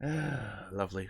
Lovely.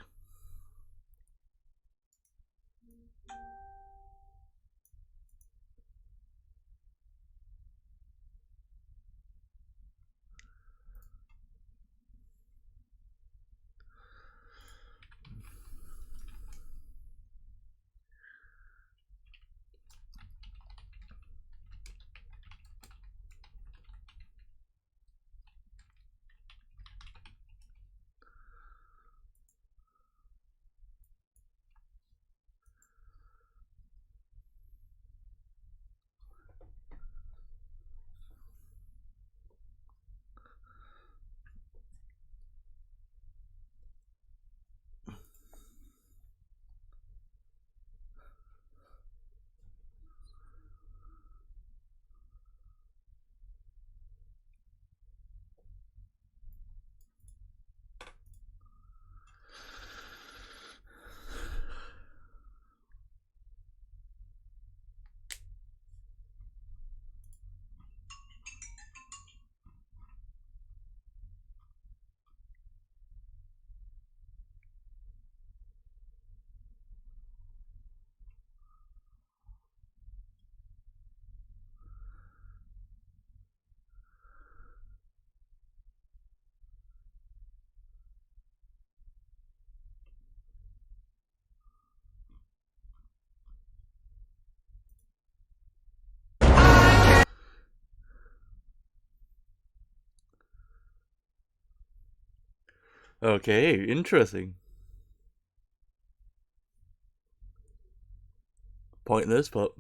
Okay, interesting. Pointless, but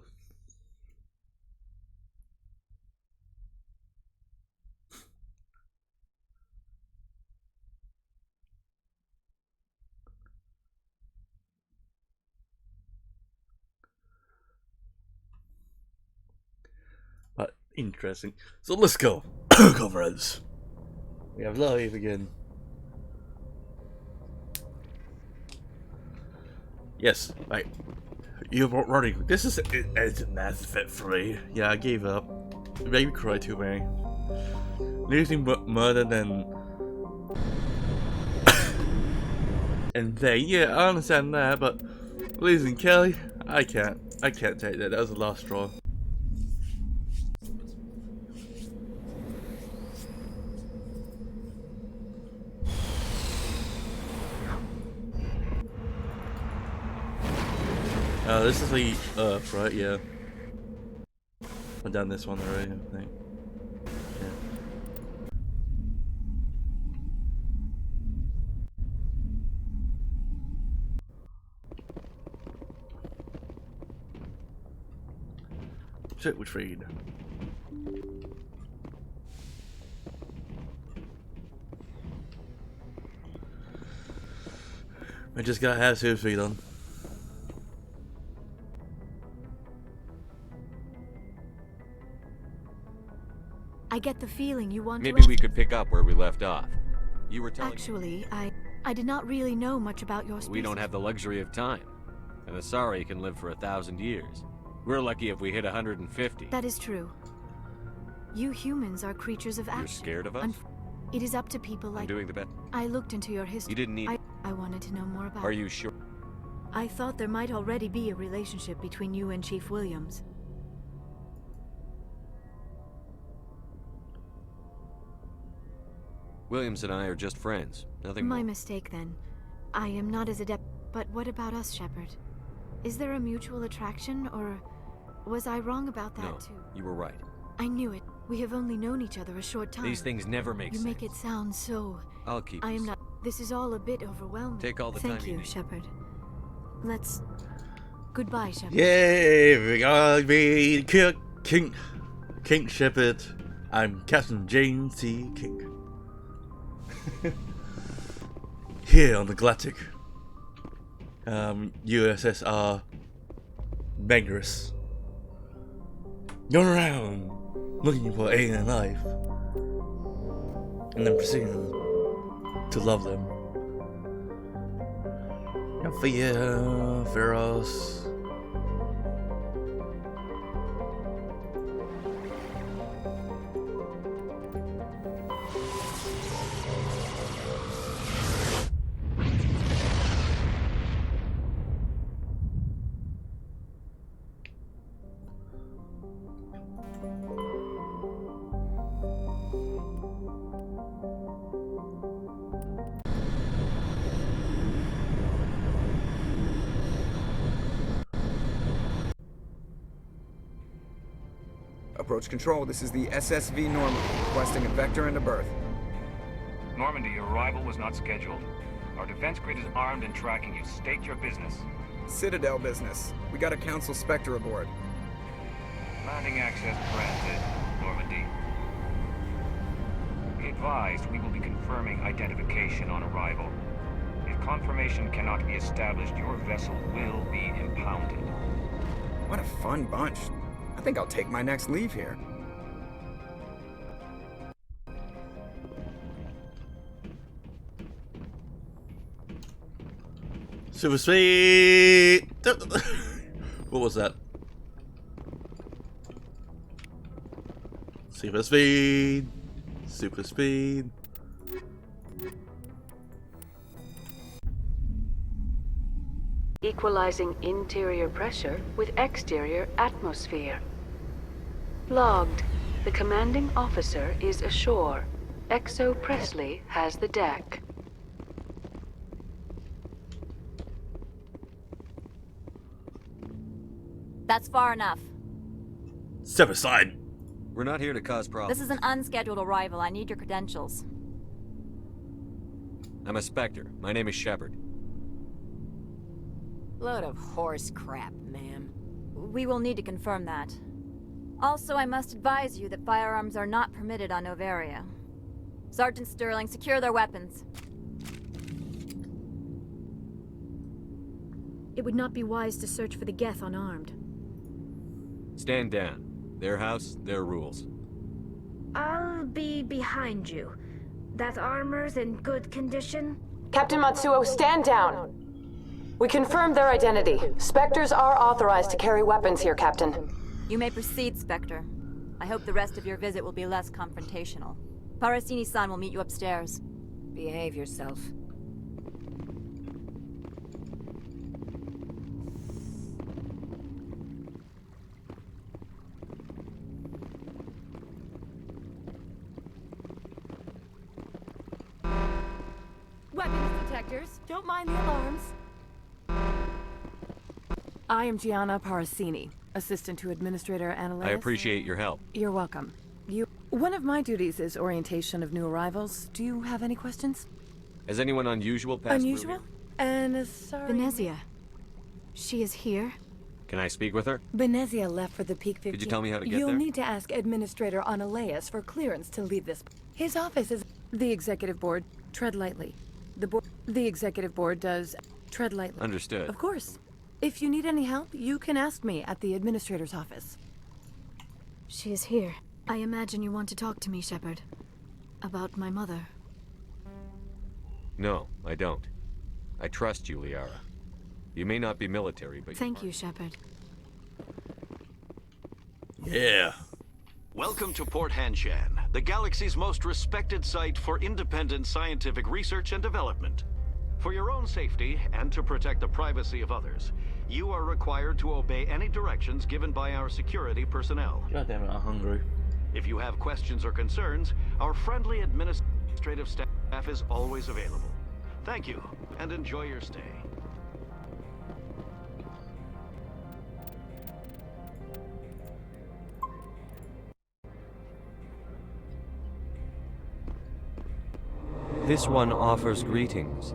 interesting. So let's go, comrades. We have live again. Yes, right. You're running. This is it's a Mass Effect 3. Yeah, I gave up. It made me cry too, Mary. Losing murder than and they. Yeah, I understand that, but losing Kelly, I can't. I can't take that. That was the last straw. This is the Earth, right? Yeah. I've done this one already, I think. Yeah. Shit, which read. I just gotta have suit feet on. I get the feeling you want Maybe we could pick up where we left off. You were telling Actually, I did not really know much about your species. we don't have the luxury of time. And the Asari can live for 1,000 years. We're lucky if we hit 150. That is true. You humans are creatures of action. You're scared of us? It is up to people like... I'm doing the best. I looked into your history. You didn't need... I wanted to know more about... Are you sure? I thought there might already be a relationship between you and Chief Williams. Williams and I are just friends. Nothing My more. mistake, then. I am not as adept... But what about us, Shepard? Is there a mutual attraction, or... Was I wrong about that, No, too? you were right. I knew it. We have only known each other a short time. These things never make sense. You make it sound so... I'll keep I this. am not... This is all a bit overwhelming. Take all the Thank time you you, need. Shepard. Let's... Goodbye, Shepard. Yay, we gotta be Kink Shepard. I'm Captain James C. Kink. Here on the Galactic USSR Magnus. Going around looking for alien life and then proceeding to love them. Feroz. Approach control, this is the SSV Normandy, requesting a vector and a berth. Normandy, your arrival was not scheduled. Our defense grid is armed and tracking you. State your business. Citadel business. We got a Council Spectre aboard. Landing access granted, Normandy. Be advised, we will be confirming identification on arrival. If confirmation cannot be established, your vessel will be impounded. What a fun bunch. I think I'll take my next leave here. Super speed! What was that? Super speed! Super speed! Equalizing interior pressure with exterior atmosphere. Logged. The commanding officer is ashore. Exo Presley has the deck. That's far enough. Step aside! We're not here to cause problems. This is an unscheduled arrival. I need your credentials. I'm a Spectre. My name is Shepard. Load of horse crap, ma'am. We will need to confirm that. Also, I must advise you that firearms are not permitted on Novaria. Sergeant Sterling, secure their weapons. It would not be wise to search for the Geth unarmed. Stand down. Their house, their rules. I'll be behind you. That armor's in good condition? Captain Matsuo, stand down! We confirmed their identity. Spectres are authorized to carry weapons here, Captain. You may proceed, Spectre. I hope the rest of your visit will be less confrontational. Parasini-san will meet you upstairs. Behave yourself. Weapons detectors. Don't mind the alarms. I am Gianna Parasini, assistant to Administrator Annalise. I appreciate your help. You're welcome. One of my duties is orientation of new arrivals. Do you have any questions? Has anyone unusual passed through Unusual? here? And sorry. Venezia. She is here? Can I speak with her? Venezia left for the Peak 15. Could you tell me how to get You'll there? need to ask Administrator Annalise for clearance to leave this. His office is the Executive Board. Tread lightly. The Executive Board does tread lightly. Understood. Of course. If you need any help, you can ask me at the Administrator's office. She is here. I imagine you want to talk to me, Shepard. About my mother. No, I don't. I trust you, Liara. You may not be military, but Thank you, Shepard. Yeah. Welcome to Port Hanshan, the galaxy's most respected site for independent scientific research and development. For your own safety, and to protect the privacy of others, you are required to obey any directions given by our security personnel. God damn it, I'm hungry. If you have questions or concerns, our friendly administrative staff is always available. Thank you, and enjoy your stay. This one offers greetings.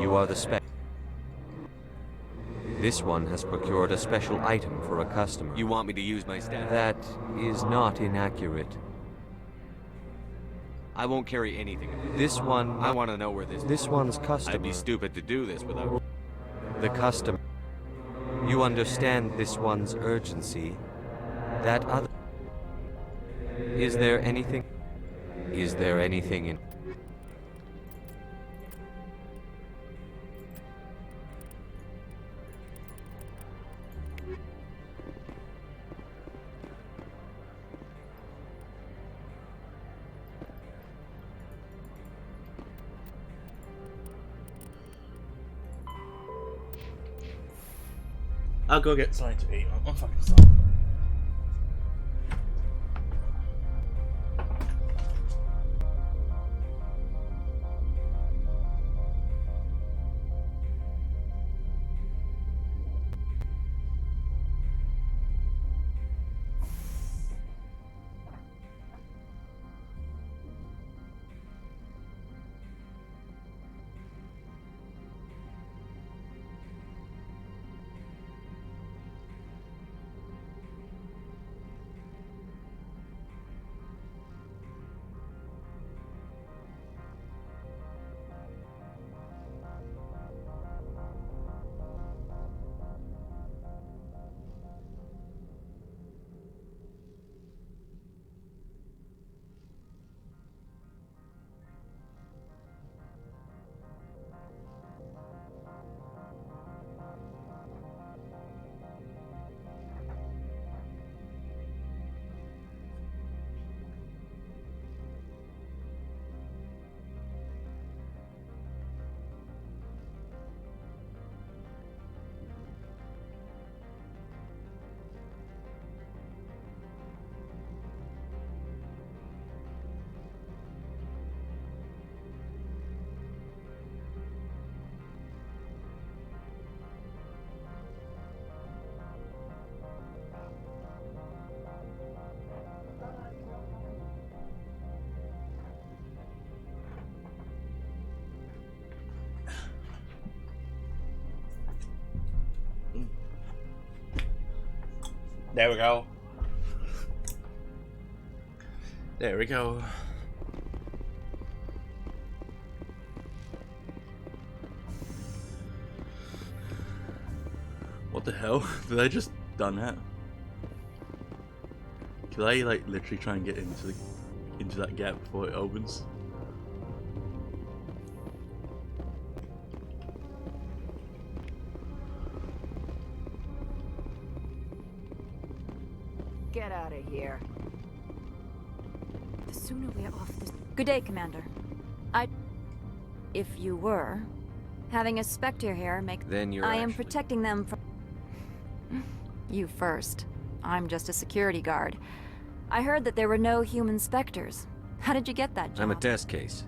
You are the spec. This one has procured a special item for a customer. You want me to use my staff? That is not inaccurate. I won't carry anything. This one... I want to know where this one's customer... I'd be stupid to do this without... The customer... You understand this one's urgency. That other... Is there anything... Is there anything in... I'll go get something to eat. I'm fucking starving. There we go. There we go. What the hell? Did I just done that? Could I like literally try and get into that gap before it opens? Get out of here. The sooner we're off this... Good day, Commander. If you were, having a Spectre here makes... Then you're I am actually... protecting them from... You first. I'm just a security guard. I heard that there were no human Spectres. How did you get that job? I'm a test case.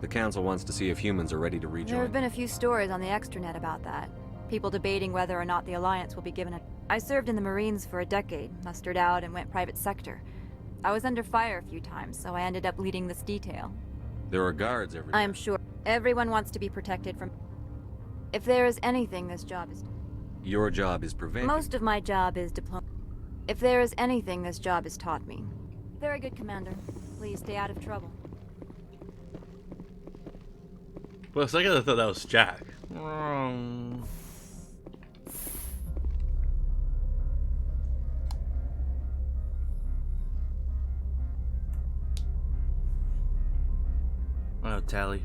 The Council wants to see if humans are ready to rejoin. There have been a few stories on the extranet about that. People debating whether or not the Alliance will be given a... I served in the Marines for a decade, mustered out, and went private sector. I was under fire a few times, so I ended up leading this detail. There are guards everywhere. I am sure everyone wants to be protected from... If there is anything this job is... Your job is preventing... Most of my job is If there is anything this job has taught me. Very good, Commander. Please stay out of trouble. For a second I thought that was Jack. Oh, Tally.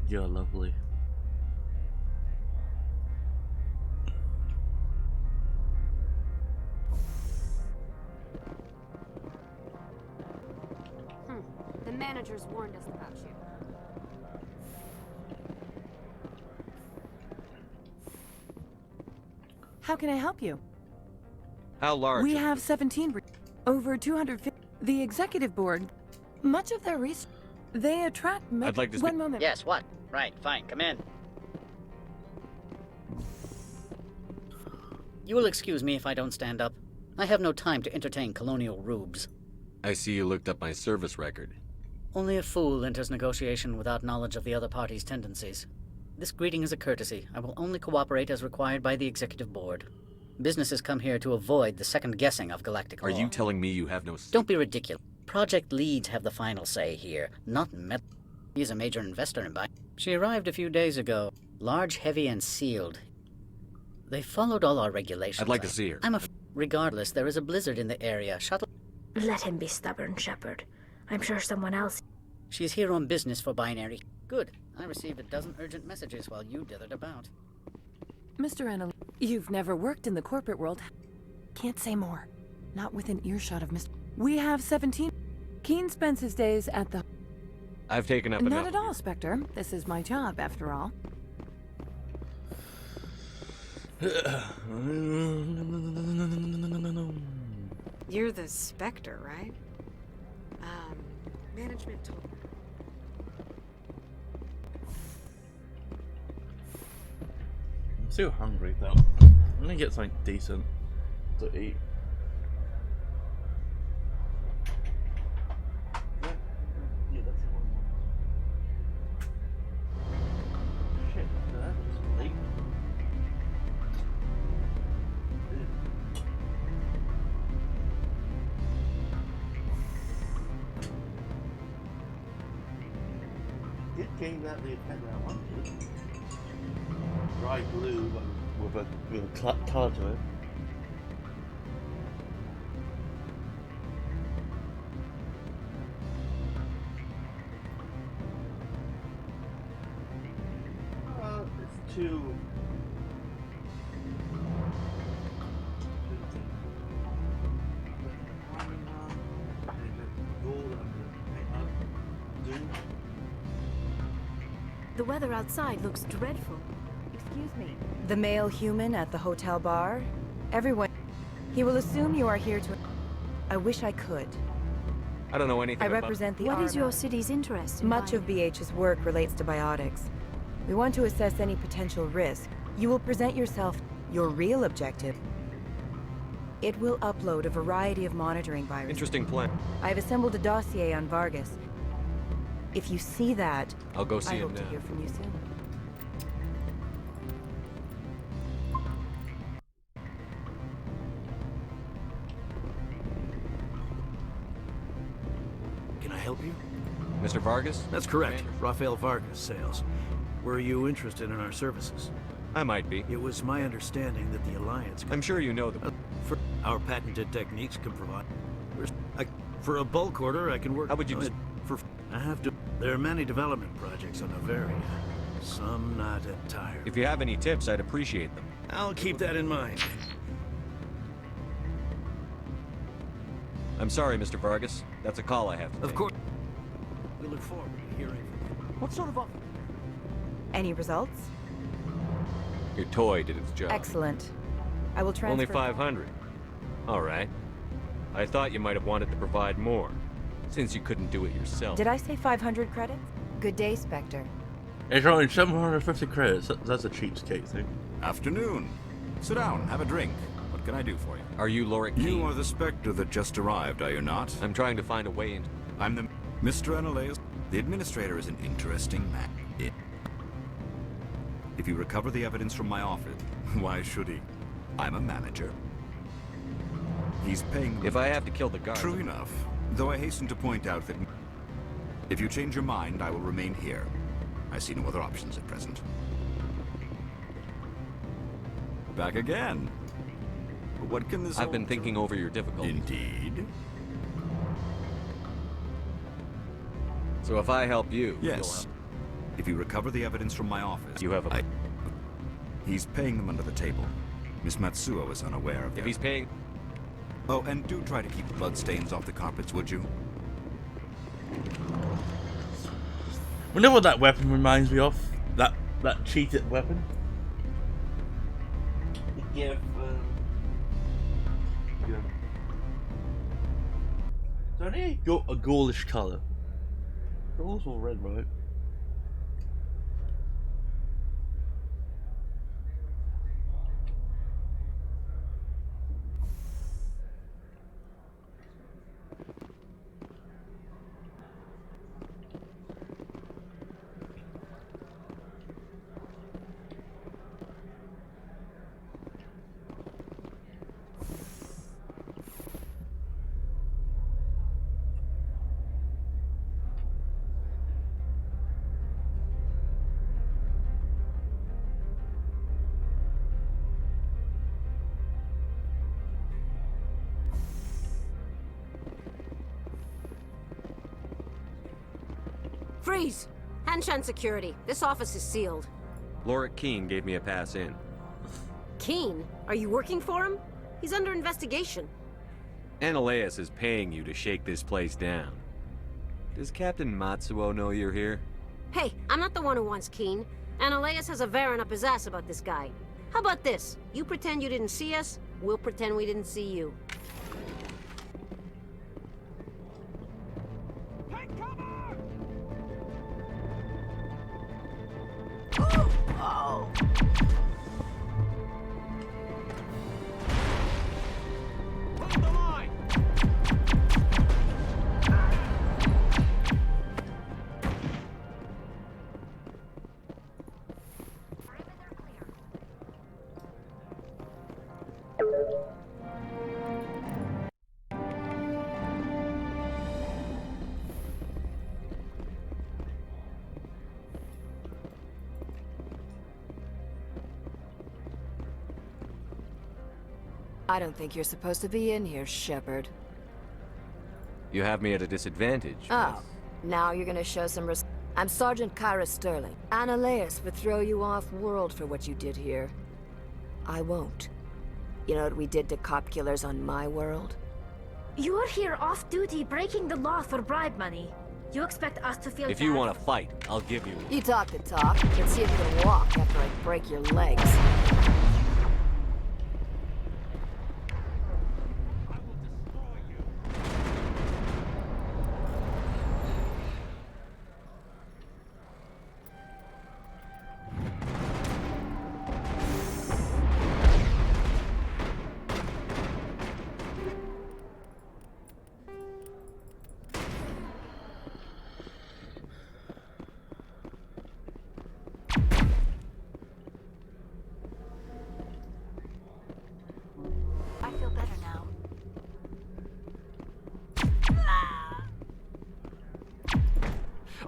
You're lovely. The managers warned us about you. How can I help you? How large? We have 17, over 250. The executive board, much of their research, they attract. I'd like to speak. One moment. Yes, what? Right, fine, come in. You will excuse me if I don't stand up. I have no time to entertain colonial rubes. I see you looked up my service record. Only a fool enters negotiation without knowledge of the other party's tendencies. This greeting is a courtesy. I will only cooperate as required by the executive board. Businesses come here to avoid the second guessing of galactic law. Are you telling me you have no... Don't be ridiculous. Project leads have the final say here, not Met. He's a major investor in She arrived a few days ago. Large, heavy, and sealed. They followed all our regulations. I'd like to see her. Regardless, there is a blizzard in the area. Shuttle... Let him be stubborn, Shepard. I'm sure someone else... She's here on business for binary. Good. I received a dozen urgent messages while you dithered about. Mr. Annalise, you've never worked in the corporate world. Can't say more. Not within earshot of Mr. We have 17. Keen spends his days at the... I've taken up enough. Not at all, Spectre. This is my job, after all. You're the Spectre, right? Management told... I'm so hungry though. I'm gonna get something decent to eat. Yeah, that's the one. Shit, that's late. It gave that the effect that I wanted. Bright blue with a colour to it. It's too... The weather outside looks dreadful. Excuse me. The male human at the hotel bar? Everyone... He will assume you are here to... I wish I could. I don't know anything I about... represent the What Armor. is your city's interest in Much of BH's work relates to biotics. We want to assess any potential risk. You will present yourself your real objective. It will upload a variety of monitoring viruses. Interesting plan. I've assembled a dossier on Vargas. If you see that, I'll go see I him hope to now. hear from you soon. help you? Mr. Vargas? That's correct. Rafael Vargas, sales. Were you interested in our services? I might be. It was my understanding that the Alliance... I'm sure you know the... For our patented techniques can provide... For a bulk order, I can work... How would you... I have to... There are many development projects on Avaria. Some not entirely. If you have any tips, I'd appreciate them. I'll keep that in mind. I'm sorry, Mr. Vargas. That's a call I have to take. Of course. We look forward to hearing from you. What sort of... Any results? Your toy did its job. Excellent. I will transfer... Only 500. All right. I thought you might have wanted to provide more, since you couldn't do it yourself. Did I say 500 credits? Good day, Spectre. It's only 750 credits. That's a cheapskate thing. Afternoon. Sit down, have a drink. What can I do for you? Are you Lorik King? You are the Spectre that just arrived, are you not? I'm trying to find a way in. I'm the... Mr. Analeus. The Administrator is an interesting man. If you recover the evidence from my office, why should he? I'm a manager. He's paying... If I have to kill the guard... True enough. Though I hasten to point out that... If you change your mind, I will remain here. I see no other options at present. Back again. What can this... I've been thinking over your difficulties. Indeed. So if I help you... Yes. If you recover the evidence from my office... You have a... He's paying them under the table. Miss Matsuo is unaware of that. If he's paying... Oh, and do try to keep bloodstains off the carpets, would you? You know what that weapon reminds me of? That cheated weapon? Yeah. Don't they go a goldish color? They're also red, right? Freeze! Hanshan security. This office is sealed. Lorik King gave me a pass in. Keen? Are you working for him? He's under investigation. Analeus is paying you to shake this place down. Does Captain Matsuo know you're here? Hey, I'm not the one who wants Keen. Analeus has a Varen up his ass about this guy. How about this? You pretend you didn't see us, we'll pretend we didn't see you. I don't think you're supposed to be in here, Shepard. You have me at a disadvantage. Oh, now you're gonna show some I'm Sergeant Kyra Sterling. Analeus would throw you off-world for what you did here. I won't. You know what we did to cop killers on my world? You're here off-duty breaking the law for bribe money. You expect us to feel If you want to fight, I'll give you one. You talk the talk. Let's see if you can walk after I break your legs.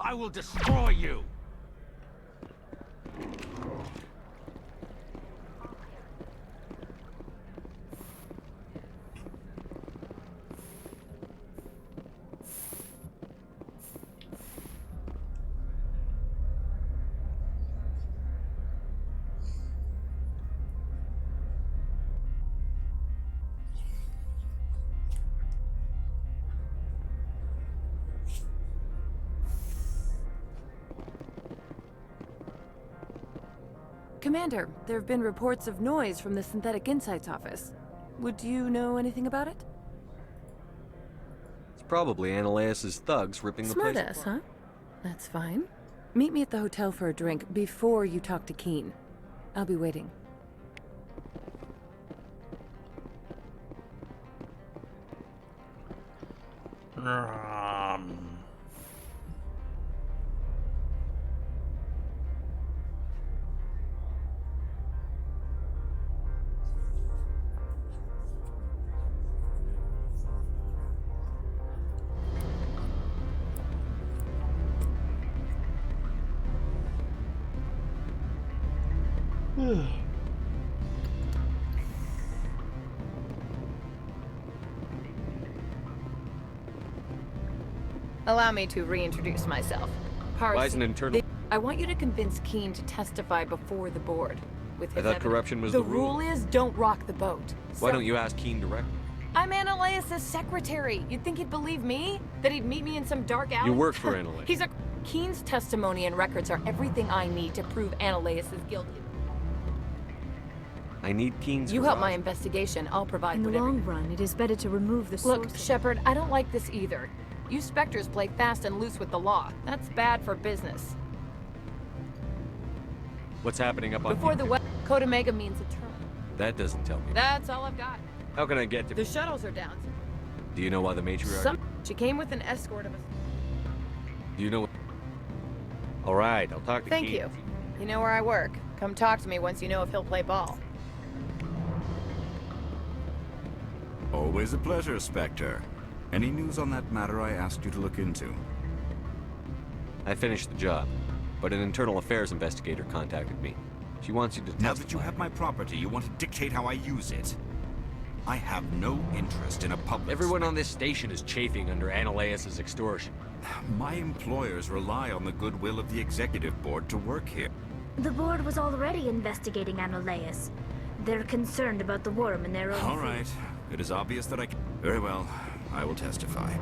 I will destroy you! Commander, there have been reports of noise from the Synthetic Insights office. Would you know anything about it? It's probably Ananias' thugs ripping the place Smartass, apart. huh? That's fine. Meet me at the hotel for a drink before you talk to Keen. I'll be waiting. Allow me to reintroduce myself. Parsi. Why is an internal... I want you to convince Keen to testify before the board. With his I thought evidence. corruption was the the rule. rule is don't rock the boat. Why don't you ask Keen directly? I'm Ananias' secretary. You'd think he'd believe me? That he'd meet me in some dark alley? You work for Ananias. He's a... Keen's testimony and records are everything I need to prove Ananias is guilty. I need Keen's You help garage. my investigation, I'll provide In the whatever. long run, it is better to remove the Look, source. Shepard, I don't like this either. You Spectres play fast and loose with the law. That's bad for business. What's happening up on Before Keen? the web, Code Omega means eternal. That doesn't tell me. That's all I've got. How can I get to... The shuttles are down. Do you know why the matriarch... She came with an escort of us. Do you know... All right, I'll talk to Thank Keen. you. You know where I work. Come talk to me once you know if he'll play ball. Always a pleasure, Spectre. Any news on that matter I asked you to look into? I finished the job, but an internal affairs investigator contacted me. She wants you to Now that you have my property, you want to dictate how I use it? I have no interest in a public... Everyone on this station is chafing under Ananias' extortion. My employers rely on the goodwill of the executive board to work here. The board was already investigating Ananias. They're concerned about the worm in their own All right. It is obvious that I can... Very well. I will testify.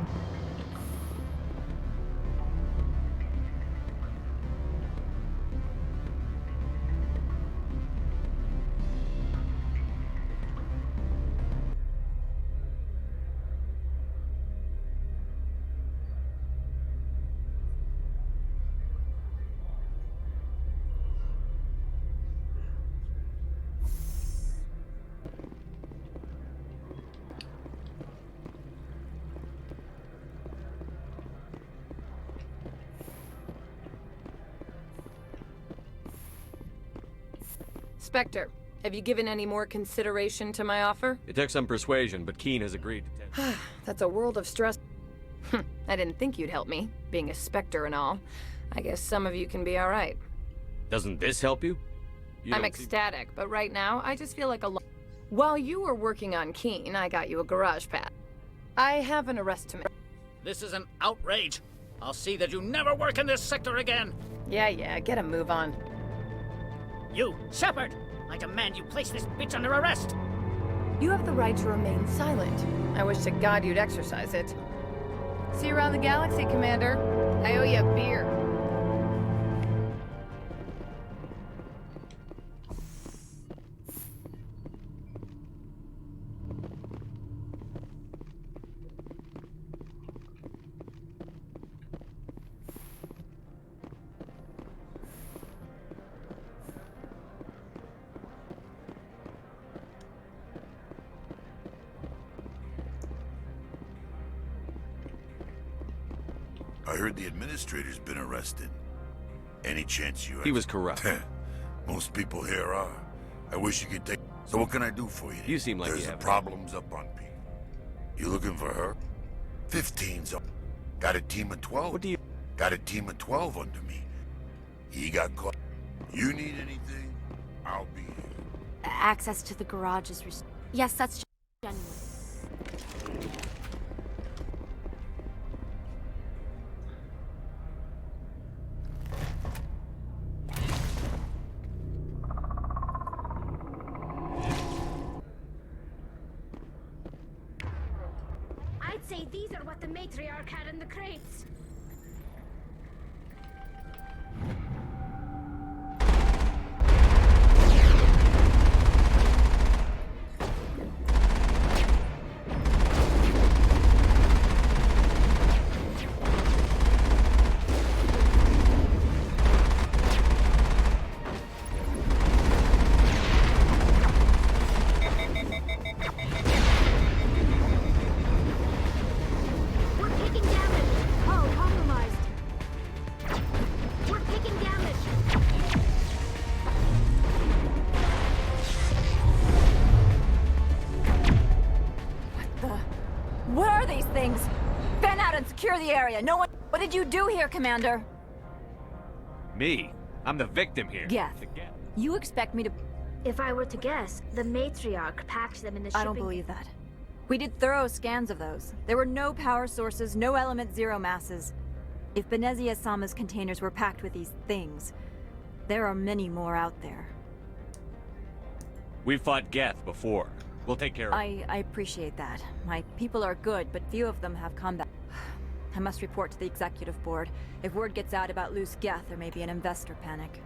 Spectre, have you given any more consideration to my offer? It took some persuasion, but Keen has agreed to... That's a world of stress. I didn't think you'd help me, being a Spectre and all. I guess some of you can be alright. Doesn't this help you? You I'm don't seem- ecstatic, but right now, I just feel like a lot. While you were working on Keen, I got you a garage pad. I have an arrest to make. This is an outrage. I'll see that you never work in this sector again. Yeah, get a move on. You, Shepard! I demand you place this bitch under arrest! You have the right to remain silent. I wish to God you'd exercise it. See you around the galaxy, Commander. I owe you a beer. I heard the administrator's been arrested. Any chance you... He was corrupt. Most people here are. I wish you could take... So what can I do for you? You seem like There's you the have... problems up on P. You looking for her? 15's up. Got a team of 12. What do you... Got a team of 12 under me. He got caught. You need anything? I'll be here. Access to the garage is Yes, that's genuine. I'd say these are what the matriarch had in the crates. What are these things? Fan out and secure the area. No one. What did you do here, Commander? Me? I'm the victim here. Geth. You expect me to... If I were to guess, the matriarch packed them in the shipping... I don't believe that. We did thorough scans of those. There were no power sources, no element zero masses. If Benezia-sama's containers were packed with these things, there are many more out there. We've fought Geth before. We'll take care of it. I appreciate that. My people are good, but few of them have combat. I must report to the executive board. If word gets out about loose Geth, there may be an investor panic.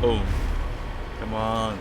Boom. Come on.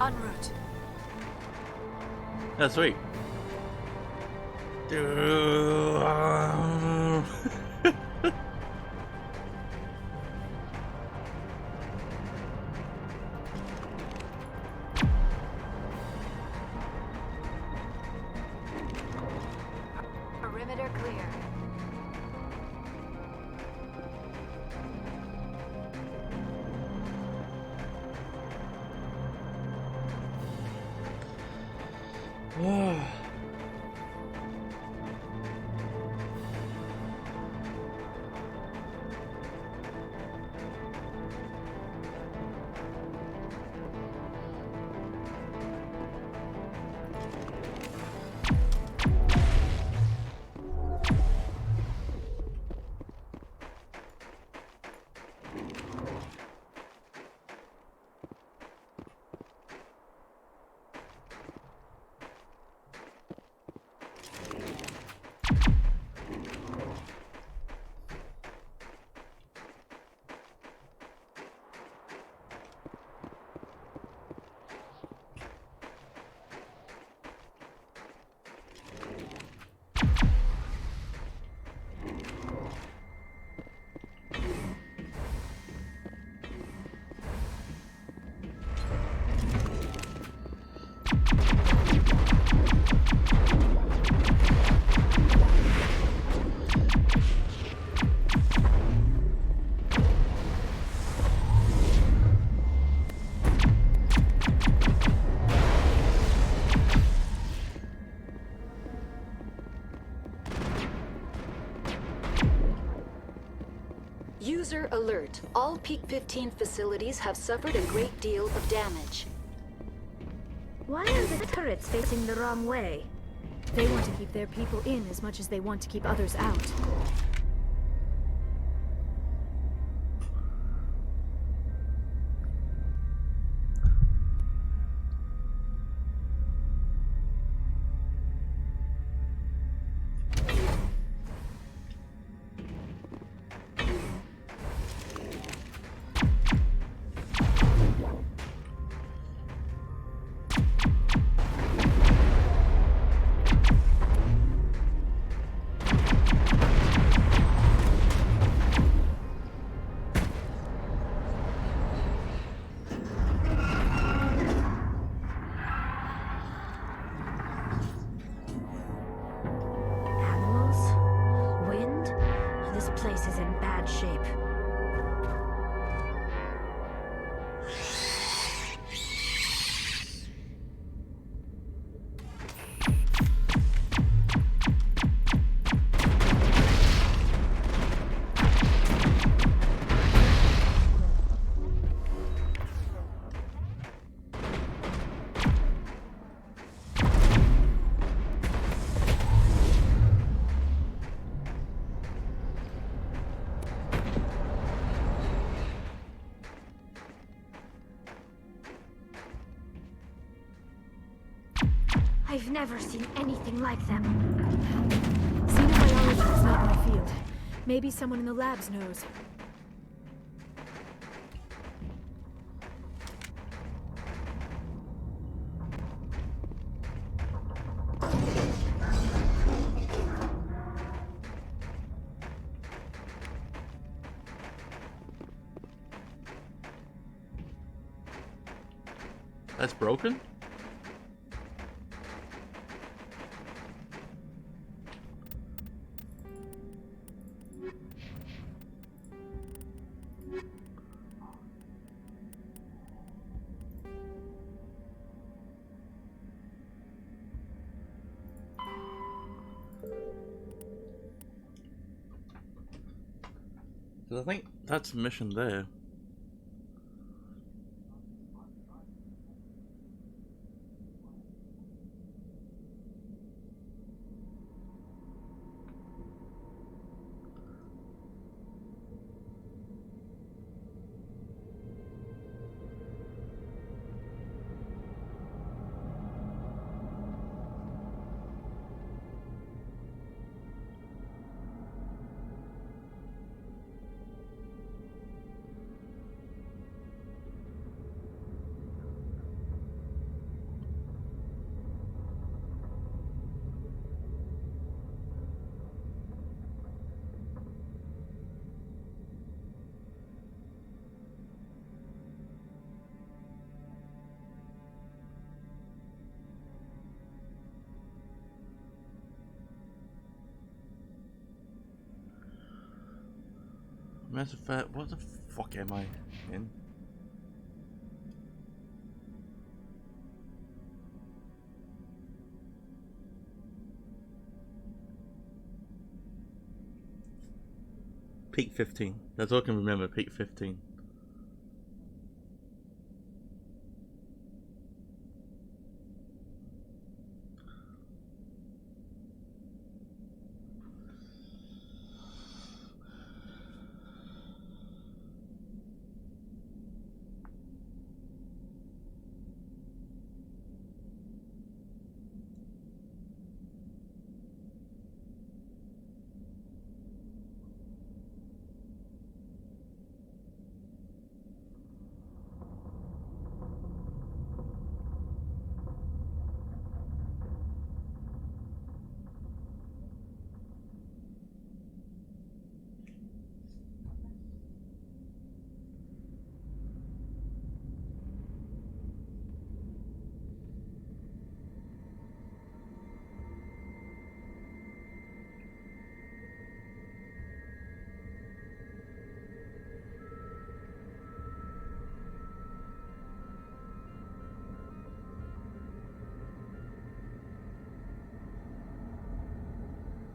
En route. That's sweet. Perimeter clear. User alert. All Peak 15 facilities have suffered a great deal of damage. Why are the turrets facing the wrong way? They want to keep their people in as much as they want to keep others out. Place is in bad shape. I've never seen anything like them. Xenobiology is not my field. Maybe someone in the labs knows. That's broken? I think that's a mission there. Mass Effect, what the fuck am I in? Peak 15. That's all I can remember, Peak 15.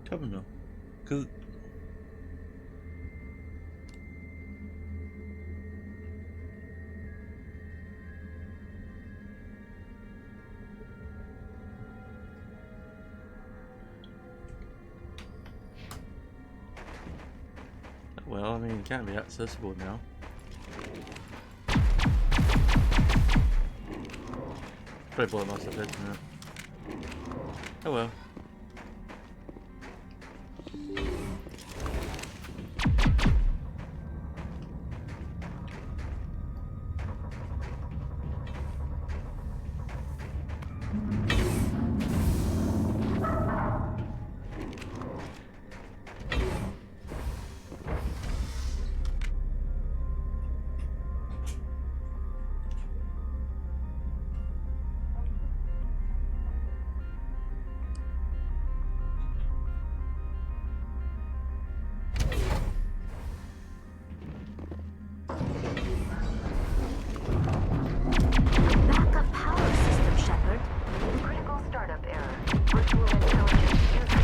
Cover no. Cause Well, I mean, it can't be accessible now. Probably bought lots of it, isn't it? Oh well. Backup power system, Shepard. Critical startup error. Virtual intelligence user.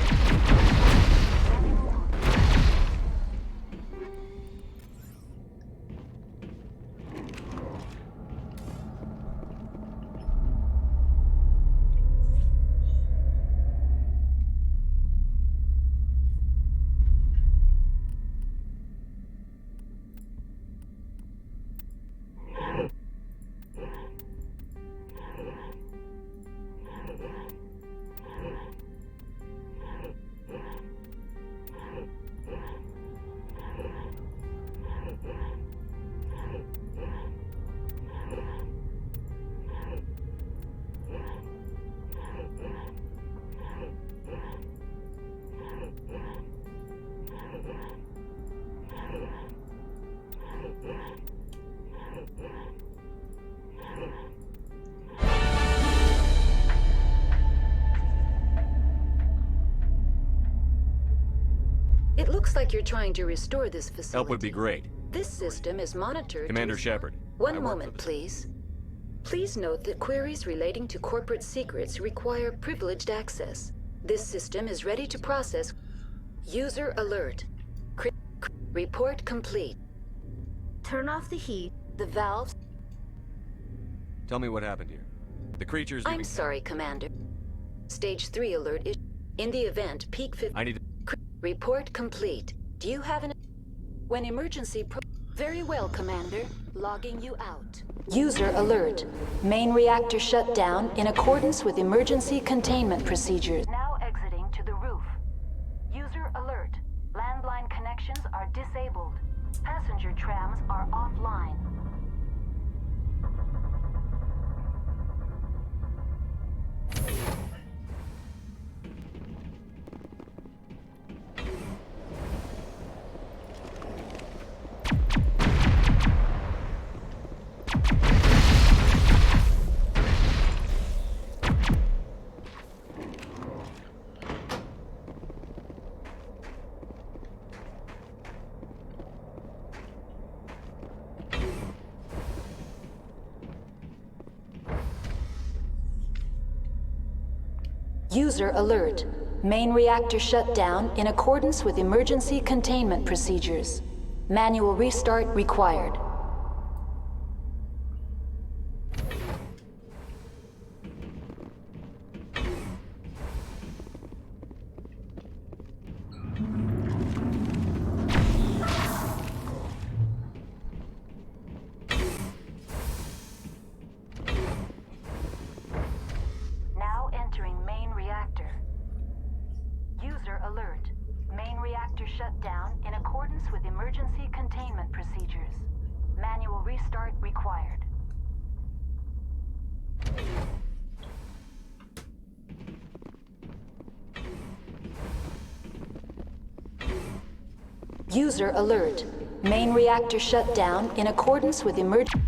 It looks like you're trying to restore this facility. Help would be great. This system is monitored. Commander Shepard. One moment, please. Please note that queries relating to corporate secrets require privileged access. This system is ready to process. User alert. Report complete. Turn off the heat. The valves. Tell me what happened here. The creatures. I'm sorry, Commander. Stage 3 alert is in the event peak 50. I need to. Report complete. Do you have an... When emergency Very well, Commander. Logging you out. User alert. Main reactor shut down in accordance with emergency containment procedures. Now exiting to the roof. User alert. Landline connections are disabled. Passenger trams are offline. User alert. Main reactor shut down in accordance with emergency containment procedures. Manual restart required. Now entering main reactor. User alert. Main reactor shut down in accordance with emergency containment procedures. Manual restart required. User alert. Main reactor shut down in accordance with emergency...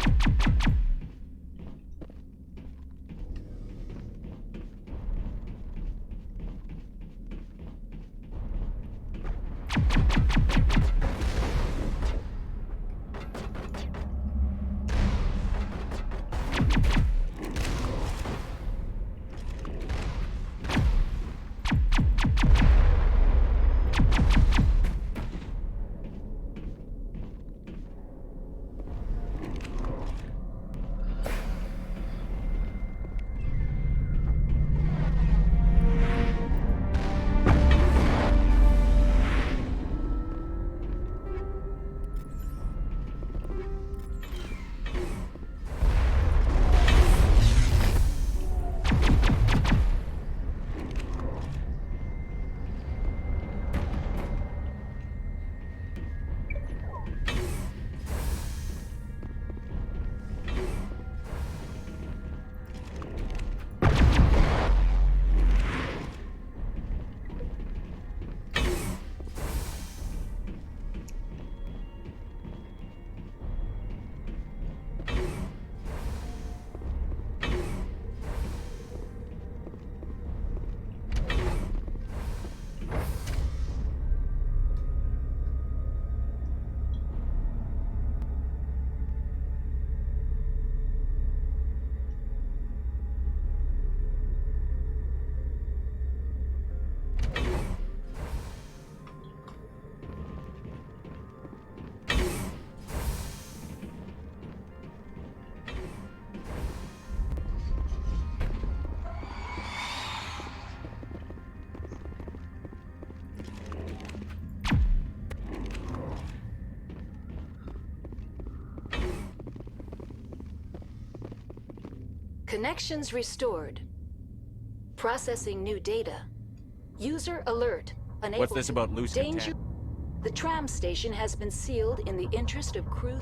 Connections restored. Processing new data. User alert. Unable What's this to- about loose danger. intent? The tram station has been sealed in the interest of crew.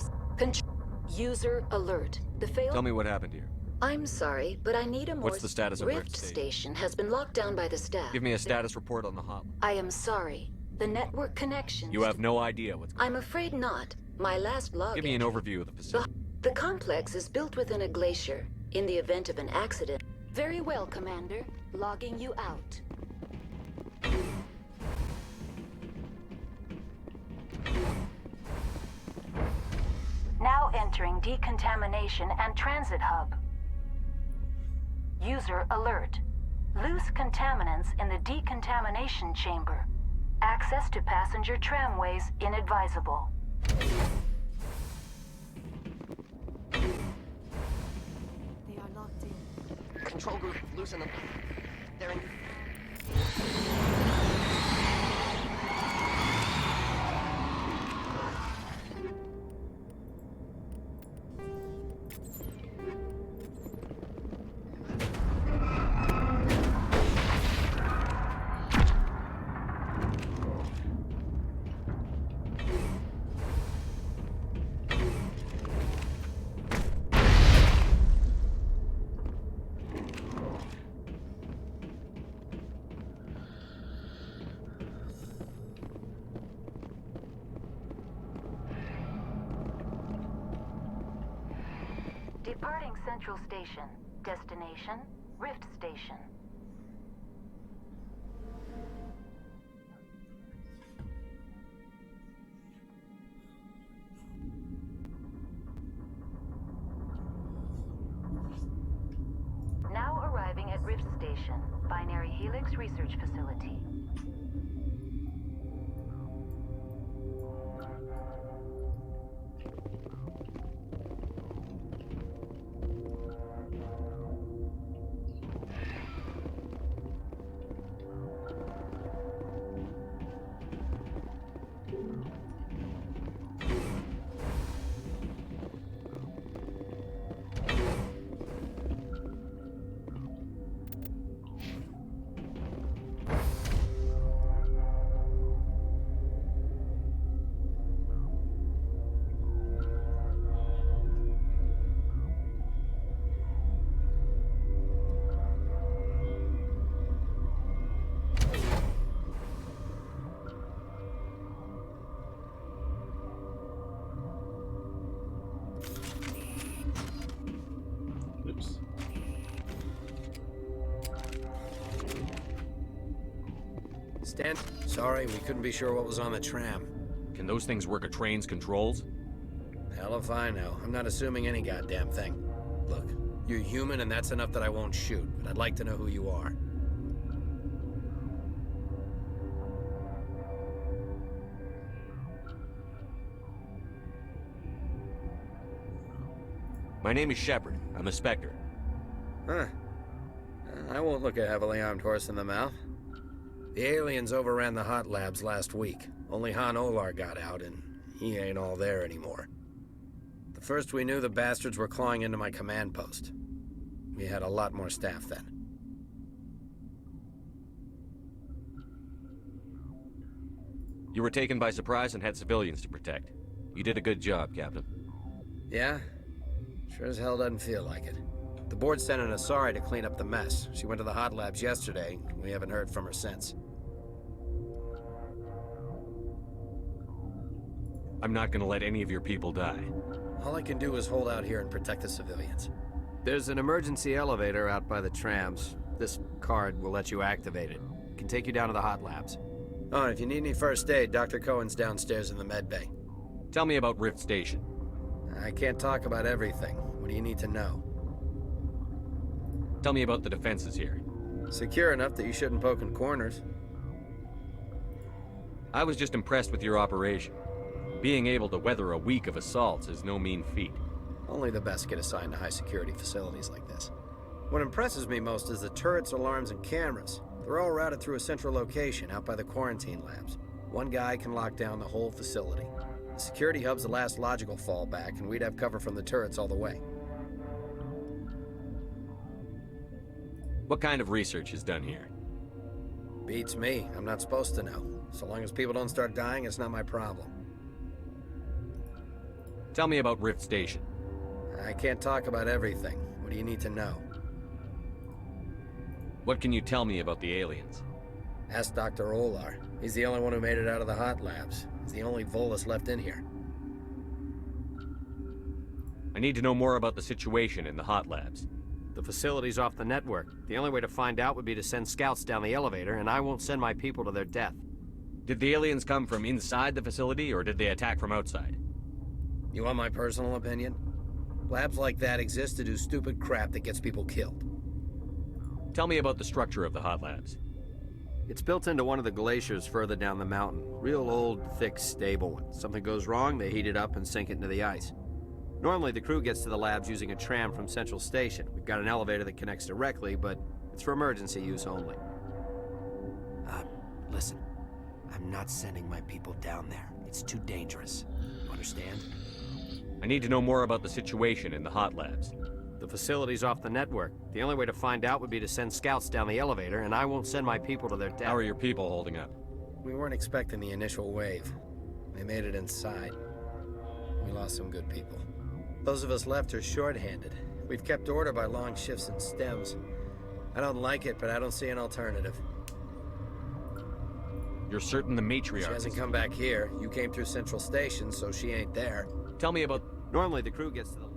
User alert. The failed. Tell me what happened here. I'm sorry, but I need a more. What's the status of Rift station has been locked down by the staff. Give me a status report on the hotline. I am sorry. The network connections. You have no idea what's going I'm afraid not. My last log. Give me an overview of the facility. The complex is built within a glacier. In the event of an accident. Very well, Commander. Logging you out. Now entering decontamination and transit hub. User alert. Loose contaminants in the decontamination chamber. Access to passenger tramways inadvisable. They are locked in. Control group, loosen them. They're in. Departing Central Station. Destination, Rift Station. Now arriving at Rift Station, Binary Helix Research Facility. Oops. Stan, sorry, we couldn't be sure what was on the tram. Can those things work a train's controls? Hell if I know. I'm not assuming any goddamn thing. Look, you're human and that's enough that I won't shoot, but I'd like to know who you are. My name is Shepard. I'm a Spectre. Huh. I won't look a heavily armed horse in the mouth. The aliens overran the hot labs last week. Only Han Olar got out, and he ain't all there anymore. The first we knew, the bastards were clawing into my command post. We had a lot more staff then. You were taken by surprise and had civilians to protect. You did a good job, Captain. Yeah? Sure as hell doesn't feel like it. The board sent an Asari to clean up the mess. She went to the hot labs yesterday. We haven't heard from her since. I'm not gonna let any of your people die. All I can do is hold out here and protect the civilians. There's an emergency elevator out by the trams. This card will let you activate it. It can take you down to the hot labs. Oh, and if you need any first aid, Dr. Cohen's downstairs in the med bay. Tell me about Rift Station. I can't talk about everything. What do you need to know? Tell me about the defenses here. Secure enough that you shouldn't poke in corners. I was just impressed with your operation. Being able to weather a week of assaults is no mean feat. Only the best get assigned to high-security facilities like this. What impresses me most is the turrets, alarms, and cameras. They're all routed through a central location out by the quarantine labs. One guy can lock down the whole facility. The security hub's the last logical fallback, and we'd have cover from the turrets all the way. What kind of research is done here? Beats me. I'm not supposed to know. So long as people don't start dying, it's not my problem. Tell me about Rift Station. I can't talk about everything. What do you need to know? What can you tell me about the aliens? Ask Dr. Olar. He's the only one who made it out of the hot labs. He's the only Volus left in here. I need to know more about the situation in the hot labs. The facility's off the network. The only way to find out would be to send scouts down the elevator, and I won't send my people to their death. Did the aliens come from inside the facility, or did they attack from outside? You want my personal opinion? Labs like that exist to do stupid crap that gets people killed. Tell me about the structure of the hot labs. It's built into one of the glaciers further down the mountain. Real old, thick, stable one. Something goes wrong, they heat it up and sink it into the ice. Normally, the crew gets to the labs using a tram from Central Station. We've got an elevator that connects directly, but it's for emergency use only. Listen. I'm not sending my people down there. It's too dangerous. You understand? I need to know more about the situation in the hot labs. The facility's off the network. The only way to find out would be to send scouts down the elevator, and I won't send my people to their death. How are your people holding up? We weren't expecting the initial wave. They made it inside. We lost some good people. Those of us left are short-handed. We've kept order by long shifts and stems. I don't like it, but I don't see an alternative. You're certain the matriarch... She hasn't come back here. You came through Central Station, so she ain't there. Tell me about... Normally, the crew gets to the...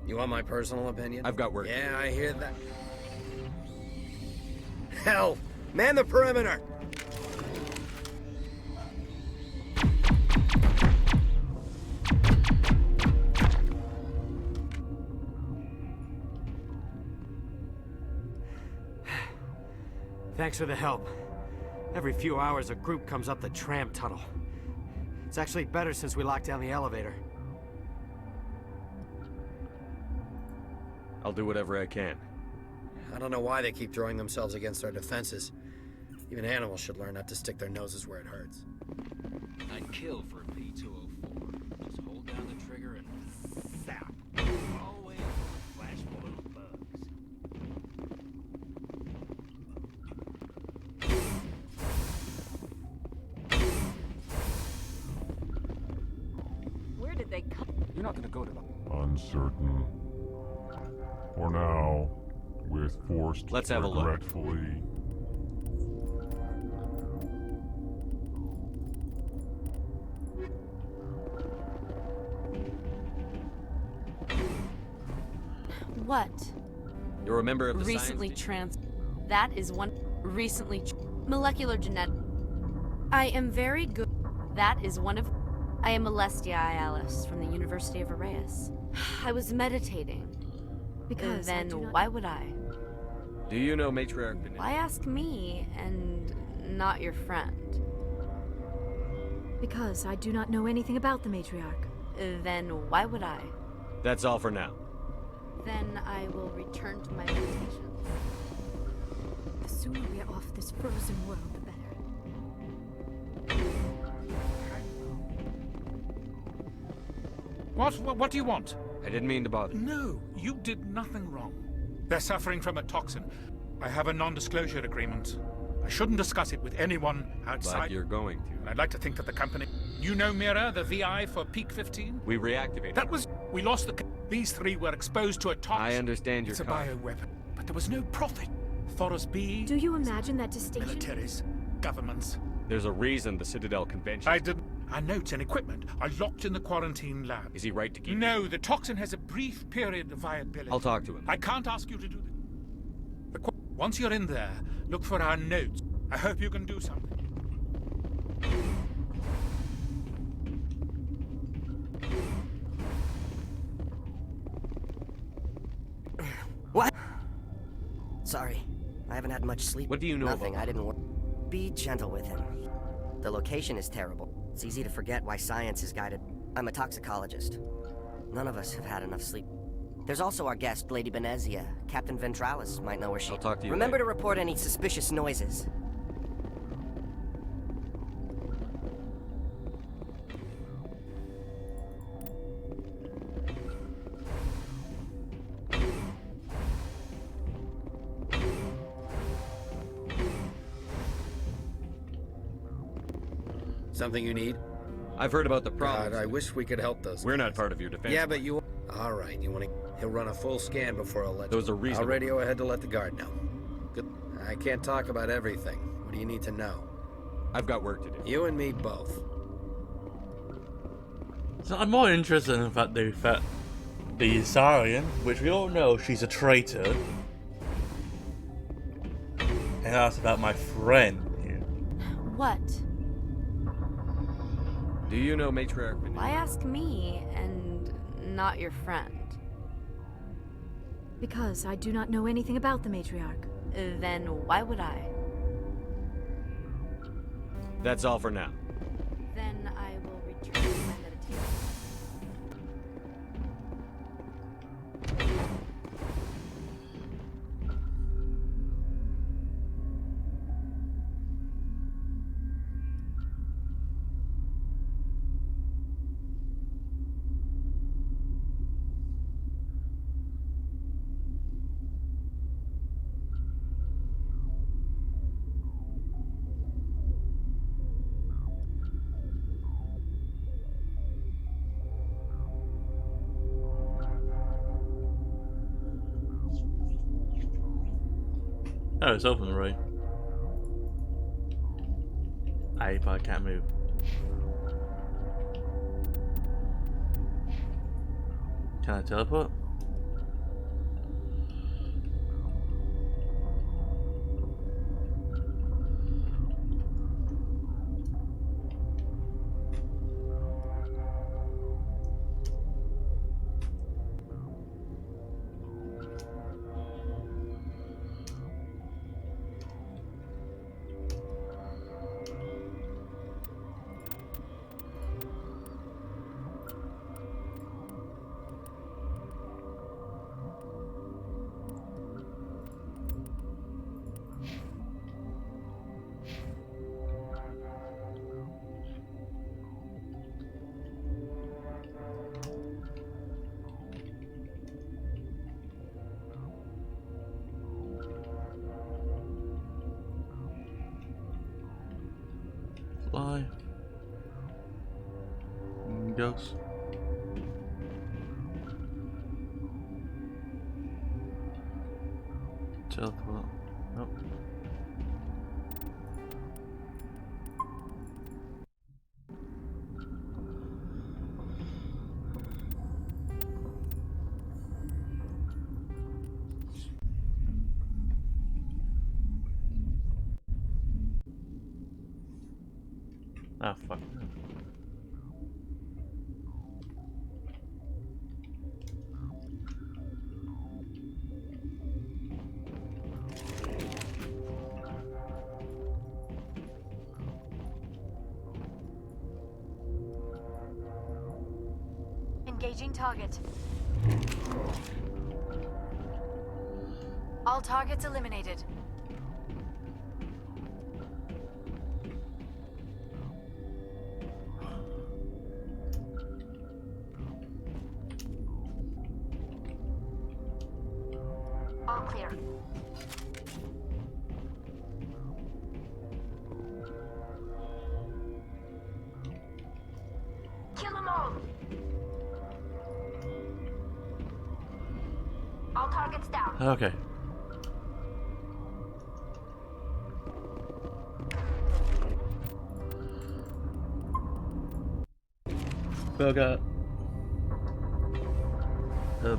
You want my personal opinion? I've got work. Yeah, I hear that. Hell! Man the perimeter! Thanks for the help. Every few hours, a group comes up the tram tunnel. It's actually better since we locked down the elevator. I'll do whatever I can. I don't know why they keep throwing themselves against our defenses. Even animals should learn not to stick their noses where it hurts. I'd kill for a P-204. Just hold down the trigger and zap. Always flash balloon bugs. Where did they come? You're not gonna go to them. Uncertain. For now, with forced Let's have a look. regretfully. What? You're a member of the Recently science... That is one... Recently... Molecular genetic... I am very good... That is one of... I am Alestia Alice from the University of Arraeus. I was meditating. Because then why would I? Do you know Matriarch Benet? Why ask me and not your friend? Because I do not know anything about the matriarch. Then why would I? That's all for now. Then I will return to my meditation. The sooner we are off this frozen world, the better. What do you want? I didn't mean to bother. No, you did nothing wrong. They're suffering from a toxin. I have a non-disclosure agreement. I shouldn't discuss it with anyone outside. But you're going to. And I'd like to think that the company... You know Mira, the VI for Peak 15? We reactivated. That was... We lost the... These three were exposed to a toxin. I understand your It's a caution. bioweapon. But there was no profit. Thoros B... Do you imagine that distinction? Militaries. Governments. There's a reason the Citadel Convention... I didn't... Our notes and equipment are locked in the quarantine lab. Is he right to keep... No, the toxin has a brief period of viability. I'll talk to him. I can't ask you to do that. Once you're in there, look for our notes. I hope you can do something. What? Sorry, I haven't had much sleep. What do you know Nothing, about... I didn't want... Be gentle with him. The location is terrible. It's easy to forget why science is guided. I'm a toxicologist. None of us have had enough sleep. There's also our guest, Lady Benezia. Captain Ventralis might know where she... I'll talk to you Remember later. to report any suspicious noises. Something you need? I've heard about the problems. God, I wish we could help those We're guys. not part of your defense. Yeah, but you... All right, you want to... He'll run a full scan before I'll let you... Those are reasonable. I'll radio ahead to let the guard know. Good. I can't talk about everything. What do you need to know? I've got work to do. You and me both. So I'm more interested in the fact that the Sarian, which we all know she's a traitor, and asked about my friend here. What? Do you know Matriarch Benazia? Why ask me and not your friend? Because I do not know anything about the matriarch. Then why would I? That's all for now. Then I will return to my meditation. Oh, it's open, right? I probably can't move. Can I teleport? Fly. Ghost. Teleport. Nope. Ah, fuck. Engaging target. All targets eliminated. All clear. Kill them all! All targets down. Okay. Well, got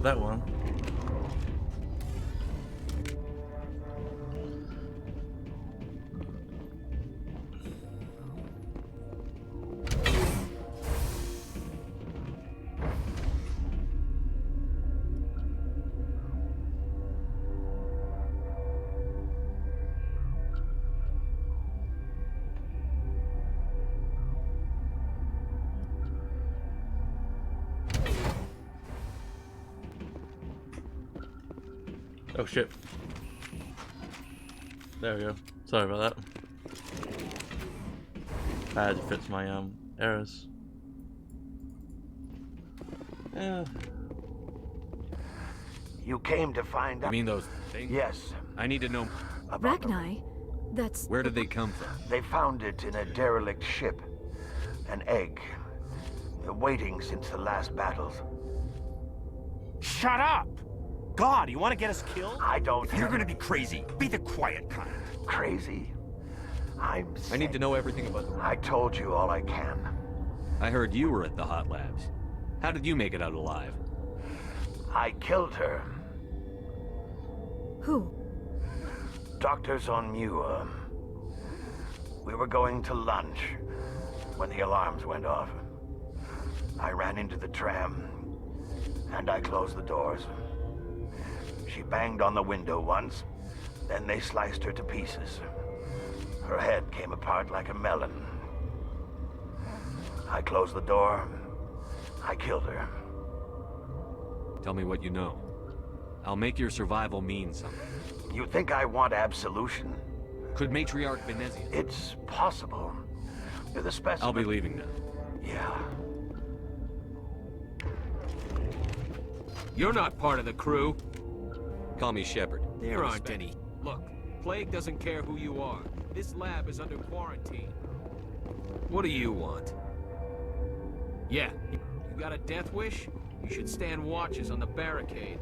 that one. Oh shit. There we go. Sorry about that. I had to fix my errors. Yeah. You came to find out. You mean those things? Yes. I need to know. Ragni? That's... Where did they come from? They found it in a derelict ship. An egg. Waiting since the last battles. Shut up! God, you want to get us killed? I don't... If you're gonna be crazy, be the quiet kind. Crazy? I'm sick. I need to know everything about the... I told you all I can. I heard you were at the hot labs. How did you make it out alive? I killed her. Who? Doctors on Muir. We were going to lunch when the alarms went off. I ran into the tram, and I closed the doors. She banged on the window once, then they sliced her to pieces. Her head came apart like a melon. I closed the door. I killed her. Tell me what you know. I'll make your survival mean something. You think I want absolution? Could Matriarch Venezia... It's possible. You're the specimen... I'll be leaving now. Yeah. You're not part of the crew. Call me Shepard. There aren't any. Look, Plague doesn't care who you are. This lab is under quarantine. What do you want? Yeah, you got a death wish? You should stand watches on the barricade.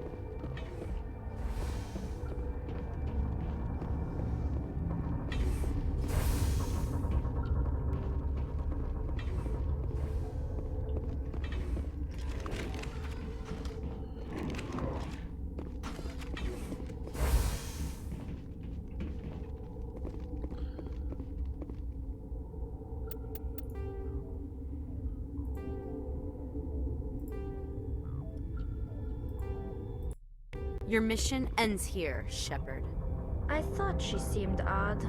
Your mission ends here, Shepard. I thought she seemed odd.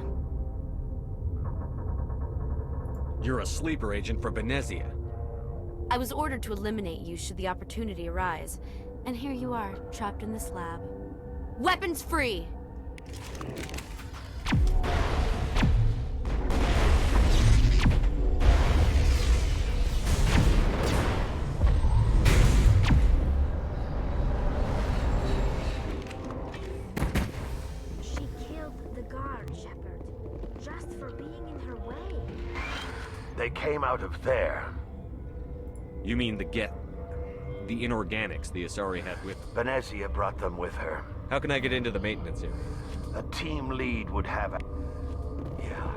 You're a sleeper agent for Venezia. I was ordered to eliminate you should the opportunity arise. And here you are, trapped in this lab. Weapons free! They came out of there. You mean the inorganics the Asari had with... Venezia brought them with her. How can I get into the maintenance area? A team lead would have... Yeah.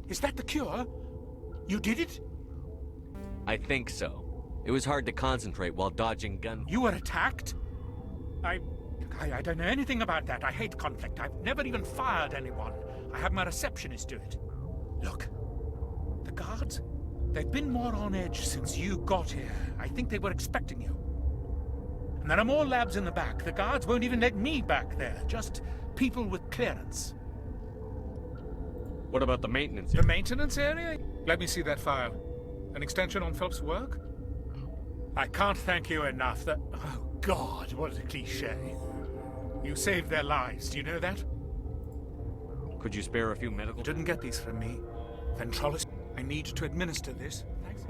Is that the cure? You did it? I think so. It was hard to concentrate while dodging gun... You were attacked? I don't know anything about that. I hate conflict. I've never even fired anyone. I have my receptionist do it. Look, the guards, they've been more on edge since you got here. I think they were expecting you. And there are more labs in the back. The guards won't even let me back there. Just people with clearance. What about the maintenance area? The maintenance area? Let me see that file. An extension on Phelps' work? I can't thank you enough. That... Oh, God, what a cliché. You saved their lives, do you know that? Could you spare a few medical... You didn't get these from me. Ventrolis, I need to administer this. Thanks.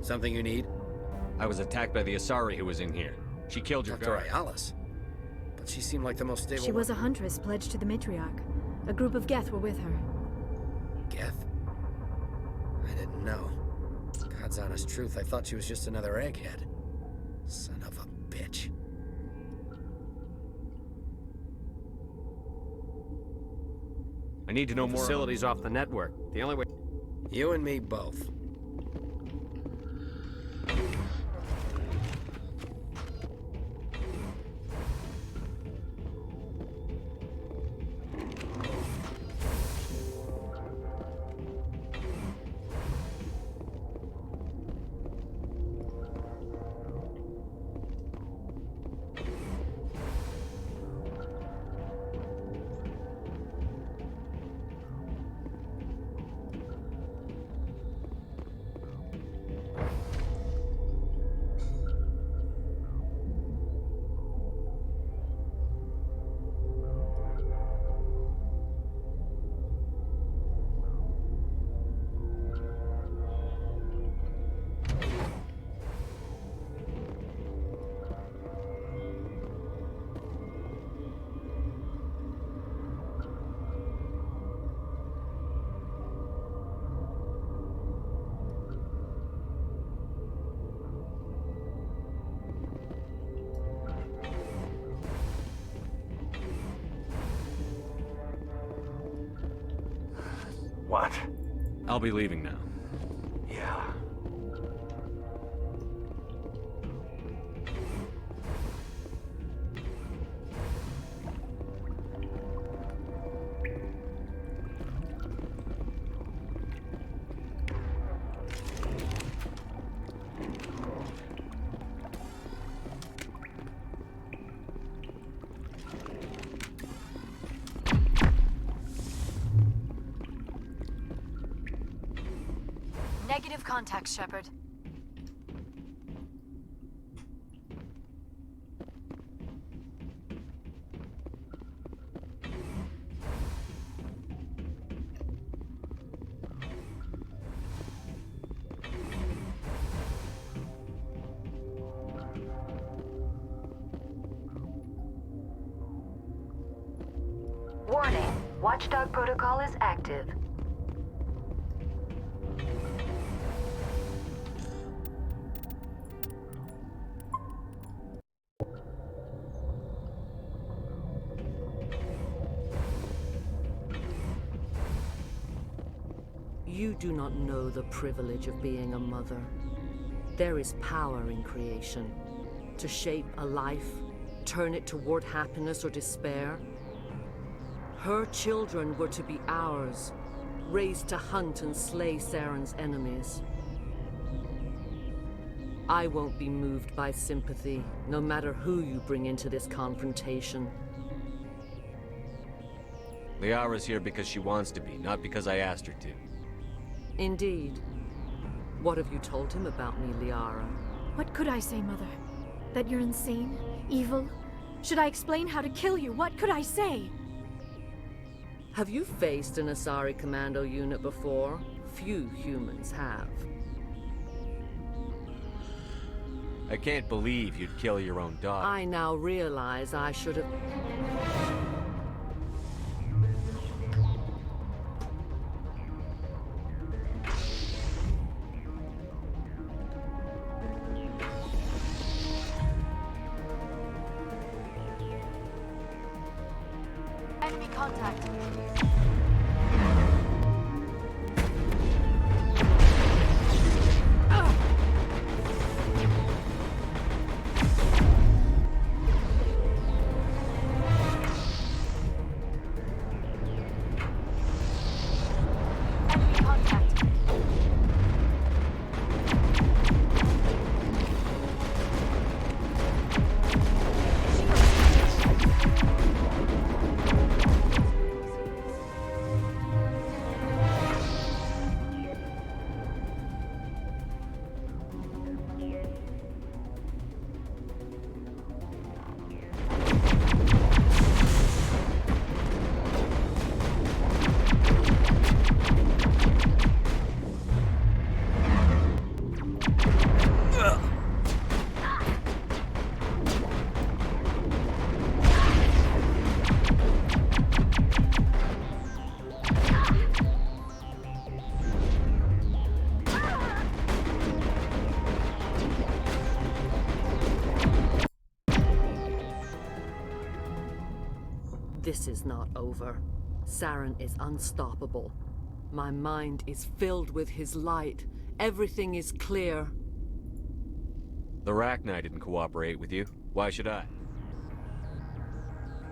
Something you need? I was attacked by the Asari who was in here. She killed your Dr. guard. Ayalis? But she seemed like the most stable She was a one. huntress pledged to the matriarch. A group of Geth were with her. Geth? I didn't know. God's honest truth, I thought she was just another egghead. Son of a bitch. I need to know more. Facilities off the network. The only way. You and me both. What? I'll be leaving now. Yeah. Negative contact, Shepard. Warning, Watchdog protocol is active. You do not know the privilege of being a mother. There is power in creation. To shape a life, turn it toward happiness or despair. Her children were to be ours, raised to hunt and slay Saren's enemies. I won't be moved by sympathy, no matter who you bring into this confrontation. Liara's here because she wants to be, not because I asked her to. Indeed. What have you told him about me, Liara? What could I say, Mother? That you're insane? Evil? Should I explain how to kill you? What could I say? Have you faced an Asari commando unit before? Few humans have. I can't believe you'd kill your own daughter. I now realize I should have... Enemy contact. Enemy contact. This is not over. Saren is unstoppable. My mind is filled with his light. Everything is clear. The Rachni didn't cooperate with you. Why should I?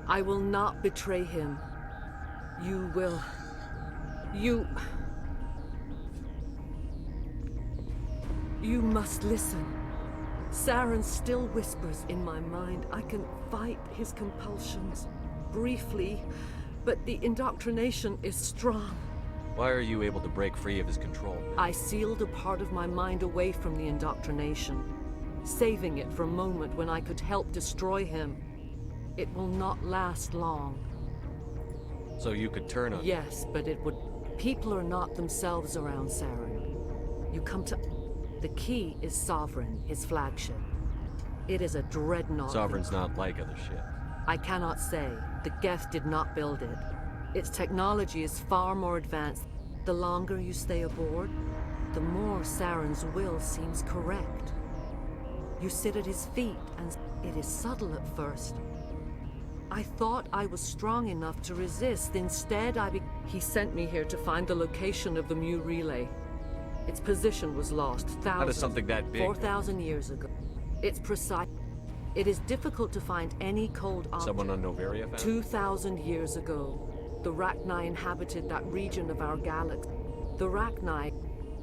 I will not betray him. You will... You must listen. Saren still whispers in my mind. I can fight his compulsions. Briefly, but the indoctrination is strong. Why are you able to break free of his control? I sealed a part of my mind away from the indoctrination, saving it for a moment when I could help destroy him. It will not last long. So you could turn on... Yes, but it would... People are not themselves around Saren. You come to... The key is Sovereign, his flagship. It is a dreadnought. Sovereign's not like other ships. I cannot say. The Geth did not build it. Its technology is far more advanced. The longer you stay aboard, the more Saren's will seems correct. You sit at his feet, and it is subtle at first. I thought I was strong enough to resist. Instead, He sent me here to find the location of the Mu relay. Its position was lost How does something that big... 4,000 years ago. It's precise. It is difficult to find any cold object. Someone on Noveria found? 2,000 years ago, the Rachni inhabited that region of our galaxy. The Rachni...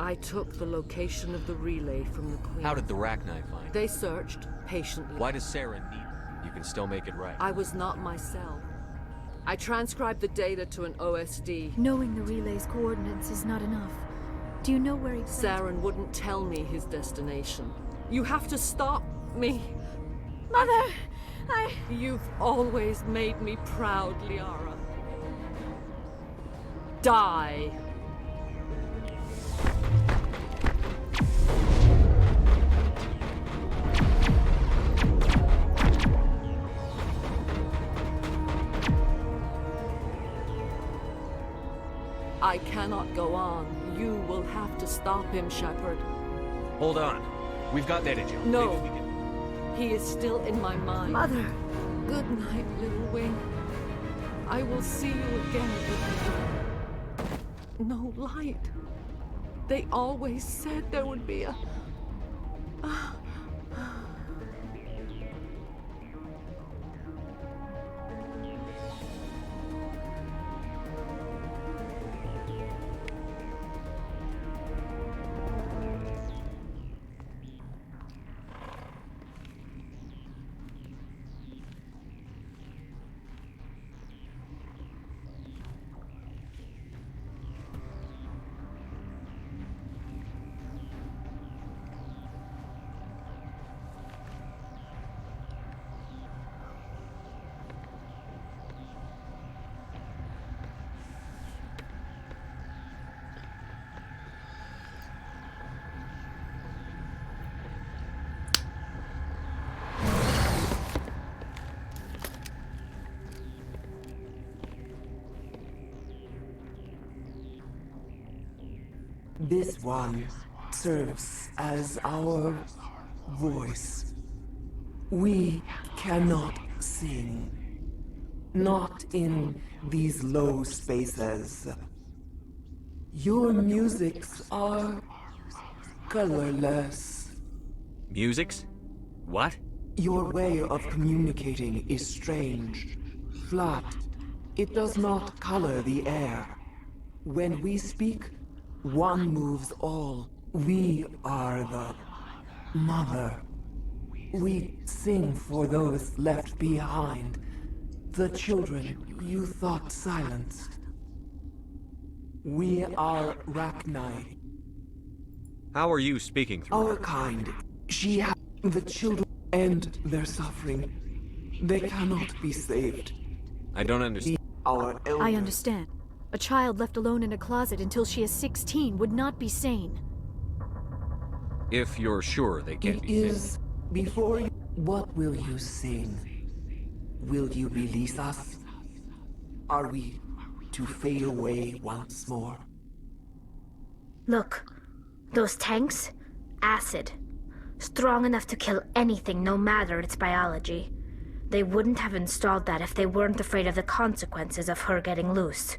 I took the location of the relay from the Queen. How did the Rachni find it? They searched, patiently. Why does Saren need it? You can still make it right. I was not myself. I transcribed the data to an OSD. Knowing the relay's coordinates is not enough. Do you know where he... Saren wouldn't tell me his destination. You have to stop me. Mother! You've always made me proud, Liara. Die! I cannot go on. You will have to stop him, Shepard. Hold on. We've got that in you. No. He is still in my mind. Mother! Good night, little wing. I will see you again. No light. They always said there would be a... This one serves as our voice. We cannot sing. Not in these low spaces. Your musics are colorless. Musics? What? Your way of communicating is strange. Flat. It does not color the air. When we speak, one moves all. We are the mother. We sing for those left behind. The children you thought silenced. We are Rachni. How are you speaking through Our her? kind. She has the children and their suffering. They cannot be saved. I don't understand. Our elders. I understand. A child left alone in a closet until she is 16 would not be sane. If you're sure they can't It be saved. is before you. What will you sing? Will you release us? Are we to fade away once more? Look, those tanks? Acid. Strong enough to kill anything, no matter its biology. They wouldn't have installed that if they weren't afraid of the consequences of her getting loose.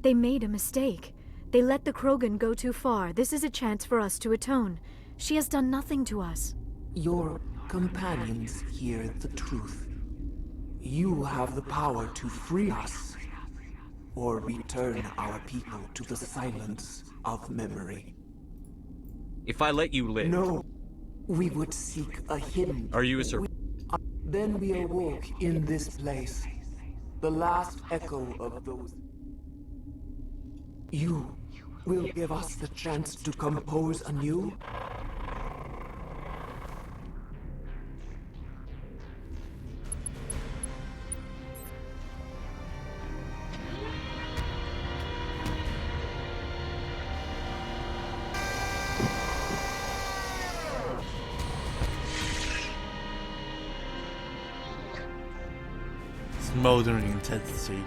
They made a mistake. They let the Krogan go too far. This is a chance for us to atone. She has done nothing to us. Your companions hear the truth. You have the power to free us, or return our people to the silence of memory. If I let you live... No. We would seek a hidden... Are you a sur... Then we awoke in this place. The last echo of those... You will give us the chance to compose anew? Smoldering intensity.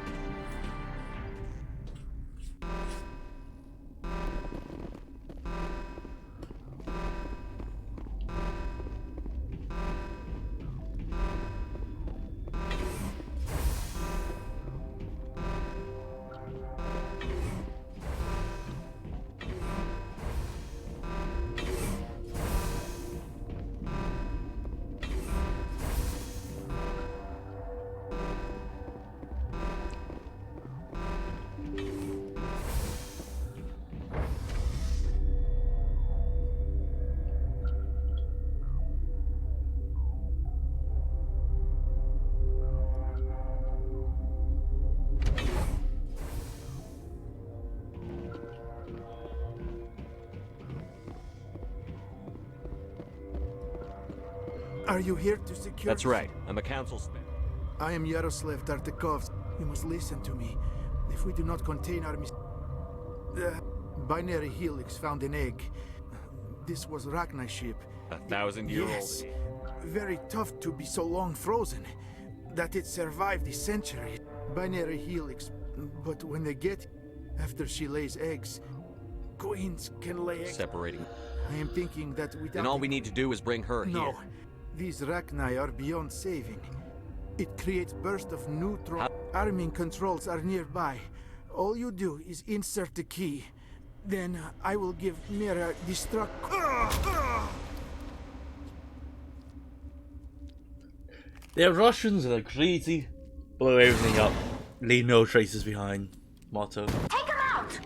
Are you here to secure... That's right. I'm a council spec. I am Yaroslav Tartakovs. You must listen to me. If we do not contain our the binary helix found an egg. This was Rachni ship. 1,000-year-old. Yes. Very tough to be so long frozen. That it survived the century. Binary helix. But when they get... After she lays eggs... Queens can lay eggs... Separating. I am thinking that without... Then all we need to do is bring her No. here. These Rachni are beyond saving. It creates bursts of neutron. Arming controls are nearby. All you do is insert the key. Then I will give Mira destruct... The Russians are crazy. Blow everything up. Leave no traces behind. Motto. Take him out!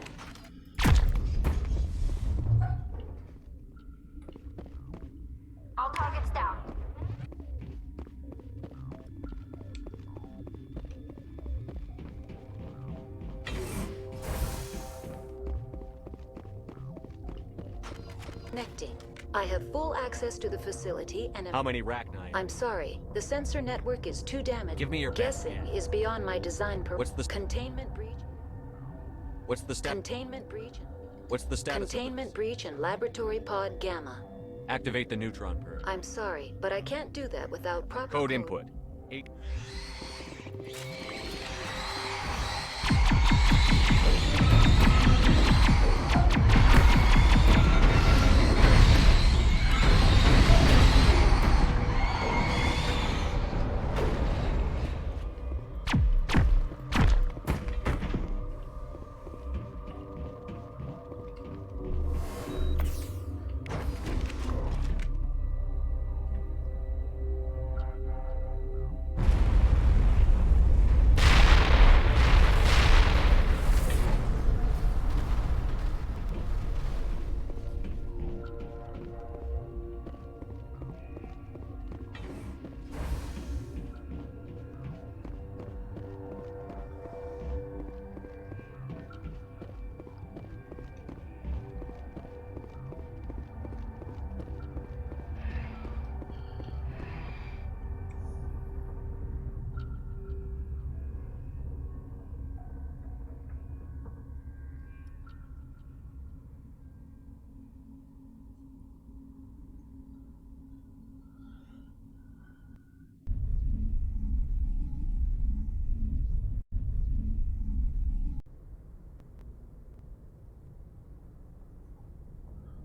All targets down. Connecting. I have full access to the facility and am... How many Rachni? I'm sorry. The sensor network is too damaged. Give me your guessing best is beyond my design What's the... Containment breach. What's the status? Containment breach. What's the status Containment breach in Laboratory Pod Gamma. Activate the neutron purge. I'm sorry, but I can't do that without proper Code input. 8...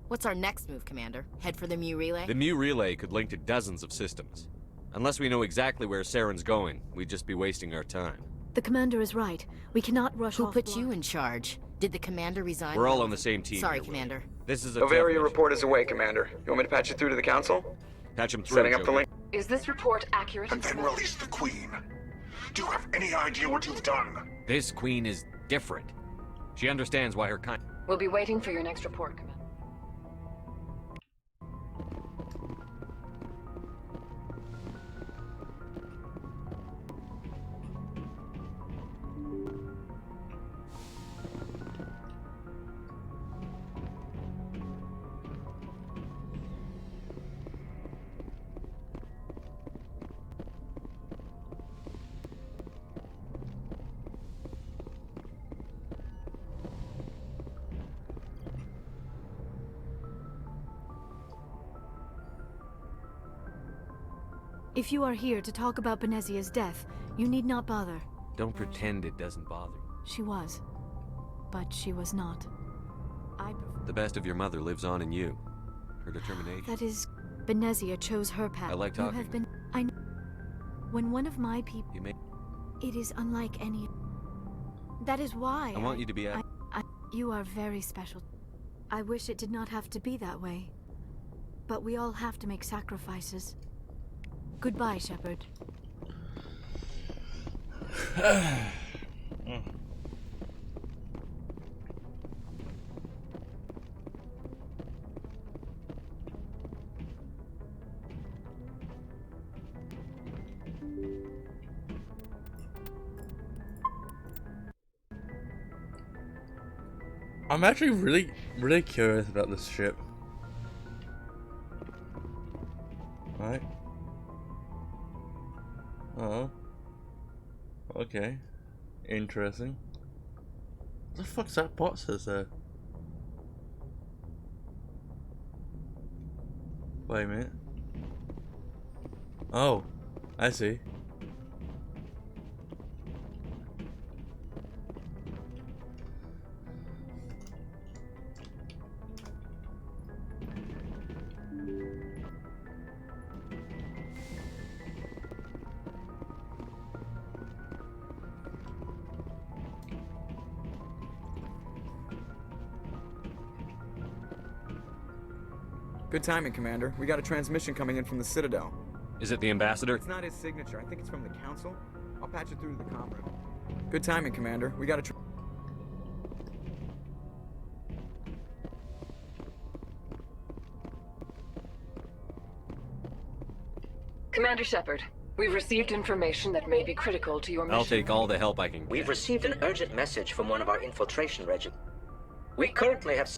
What's our next move, Commander? Head for the Mu Relay? The Mu Relay could link to dozens of systems. Unless we know exactly where Saren's going, we'd just be wasting our time. The commander is right. We cannot rush Who off put you in charge? Did the commander resign? We're all on the same team. Sorry, here, Commander. This is a Bavaria report is away, Commander. You want me to patch it through to the Council? Patch him through, Setting up the Joker. link. Is this report accurate? And then release the Queen. Do you have any idea what you've done? This queen is different. She understands why her kind... We'll be waiting for your next report, Commander. If you are here to talk about Benezia's death, you need not bother. Don't pretend it doesn't bother you. She was. But she was not. The best of your mother lives on in you. Her determination. That is... Benezia chose her path. I like You talking. have been... I know. When one of my people... You may... It is unlike any... That is why I want you to be a... You are very special. I wish it did not have to be that way. But we all have to make sacrifices. Goodbye, Shepard. I'm actually really curious about this ship. Right? Oh. Okay. Interesting. What the fuck's that bot says there? Wait a minute. Oh, I see. Good timing, Commander. We got a transmission coming in from the Citadel. Is it the ambassador? It's not his signature. I think it's from the Council. I'll patch it through to the comm room. Good timing, Commander. We got a... Commander Shepard, we've received information that may be critical to your mission. I'll take all the help I can get. We've received an urgent message from one of our infiltration regiments. We currently have...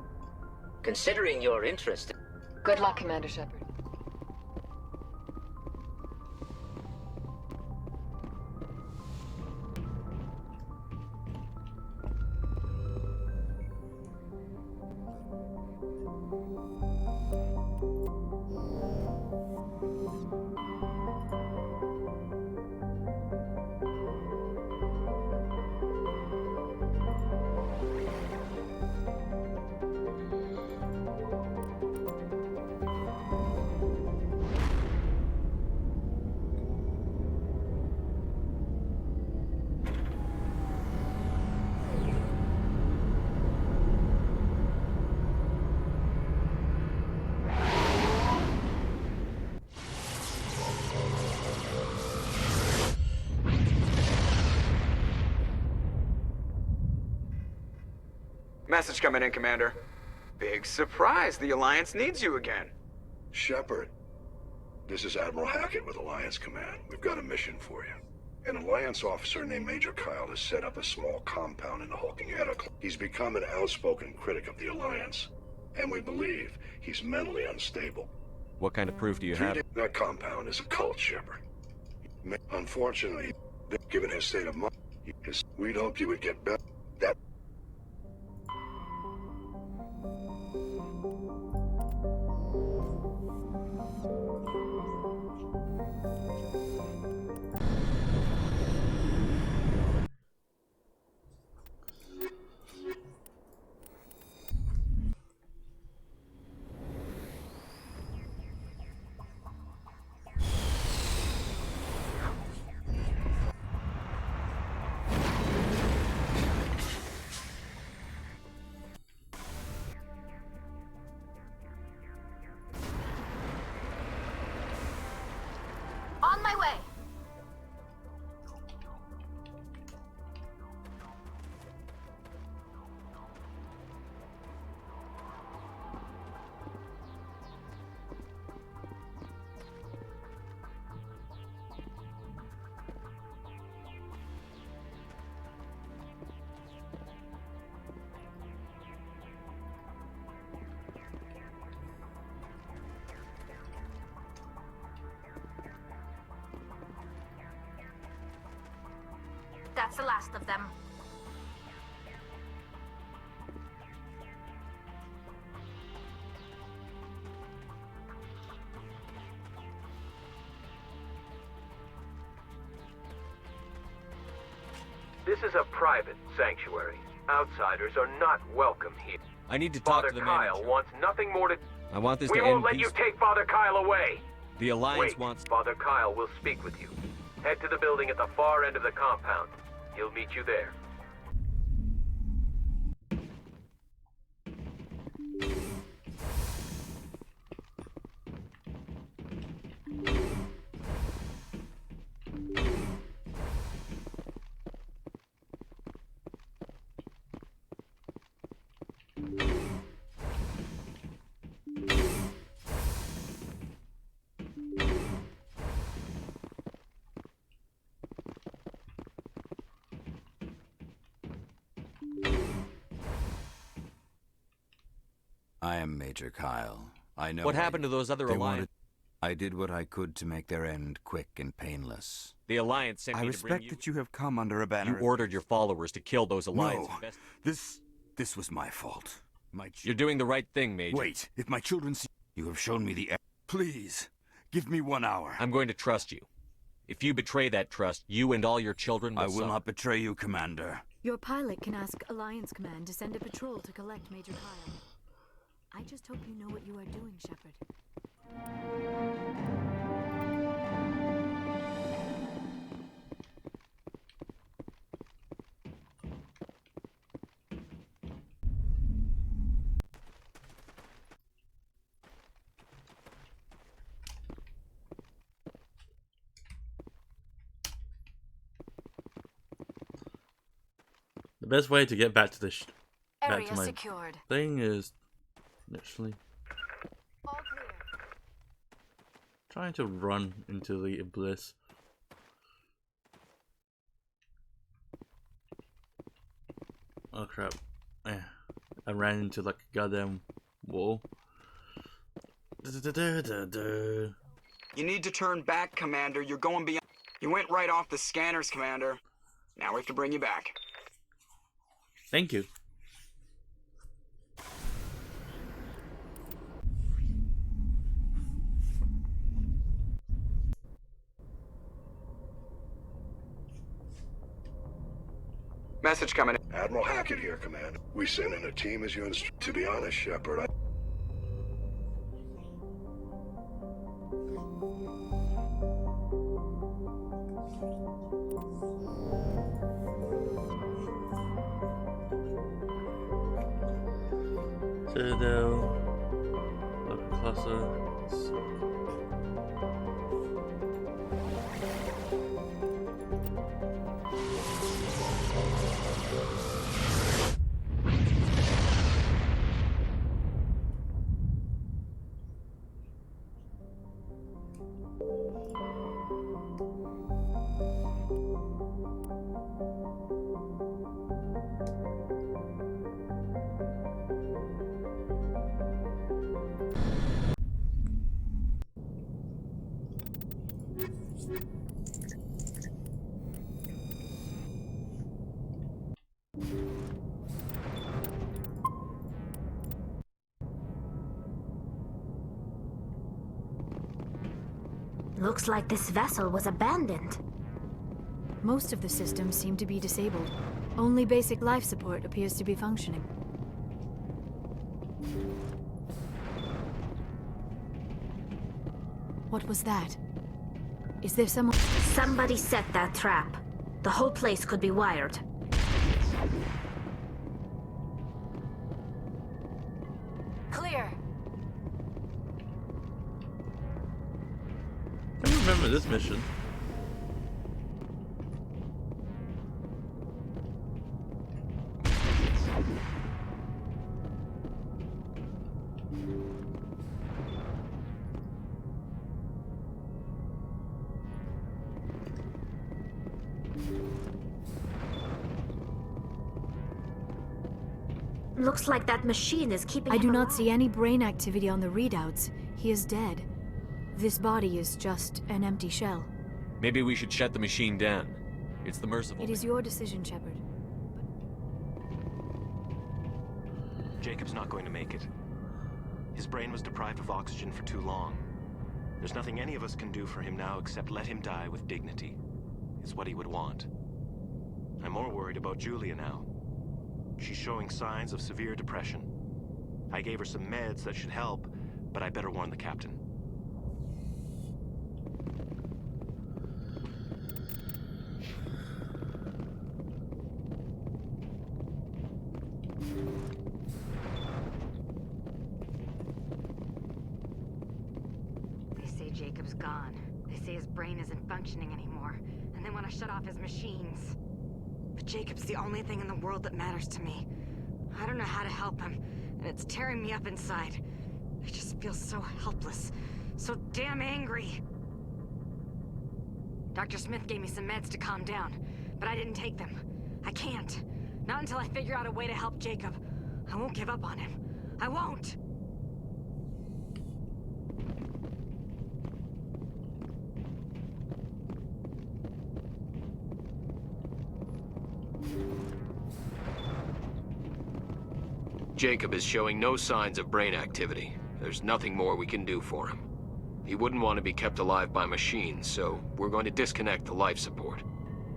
Considering your interest... Good luck, Commander Shepard. Message coming in, Commander. Big surprise, the Alliance needs you again. Shepard, this is Admiral Hackett with Alliance Command. We've got a mission for you. An Alliance officer named Major Kyle has set up a small compound in the Hulking Edda. He's become an outspoken critic of the Alliance, and we believe he's mentally unstable. What kind of proof do you have? That compound is a cult, Shepard. Unfortunately, given his state of mind, we'd hoped you would get better. That the last of them. This is a private sanctuary. Outsiders are not welcome here. I need to talk Father to the Kyle manager. wants nothing more to... I want this We to won't end let you take Father Kyle away! The Alliance Wait, wants... Father Kyle will speak with you. Head to the building at the far end of the compound. He'll meet you there. I am Major Kyle. I know. What happened to those other Alliance? I did what I could to make their end quick and painless. The Alliance sent I me to bring respect you... that you have come under a banner. You ordered your followers to kill those Alliance No, this was my fault. You're doing the right thing, Major. Wait, if my children see... You have shown me the... Please, give me 1 hour. I'm going to trust you. If you betray that trust, you and all your children will I will not betray you, Commander. Your pilot can ask Alliance Command to send a patrol to collect Major Kyle. I just hope you know what you are doing, Shepard. The best way to get back to this back Area to my secured. thing is literally All clear. trying to run into the abyss. Oh crap. I ran into like a goddamn wall. You need to turn back, Commander. You're going beyond... You went right off the scanners, Commander. Now we have to bring you back. Thank you. Message coming in. Admiral Hackett here, Commander. We sent in a team as you instructed. To be honest, Shepard, Citadel, local cluster. Looks like this vessel was abandoned. Most of the systems seem to be disabled. Only basic life support appears to be functioning. What was that? Is there someone... Somebody set that trap. The whole place could be wired. Clear. I remember this mission. Looks like that machine is keeping I him do not alive. see any brain activity on the readouts. He is dead. This body is just an empty shell. Maybe we should shut the machine down. It's the merciful. It is your decision, Shepard. Jacob's not going to make it. His brain was deprived of oxygen for too long. There's nothing any of us can do for him now except let him die with dignity. It's what he would want. I'm more worried about Julia now. She's showing signs of severe depression. I gave her some meds that should help, but I better warn the captain. They say Jacob's gone. They say his brain isn't functioning anymore, and they want to shut off his machines. But Jacob's the only thing in the world that matters to me. I don't know how to help him, and it's tearing me up inside. I just feel so helpless, so damn angry. Dr. Smith gave me some meds to calm down, but I didn't take them. I can't. Not until I figure out a way to help Jacob. I won't give up on him. I won't! Jacob is showing no signs of brain activity. There's nothing more we can do for him. He wouldn't want to be kept alive by machines, so we're going to disconnect the life support.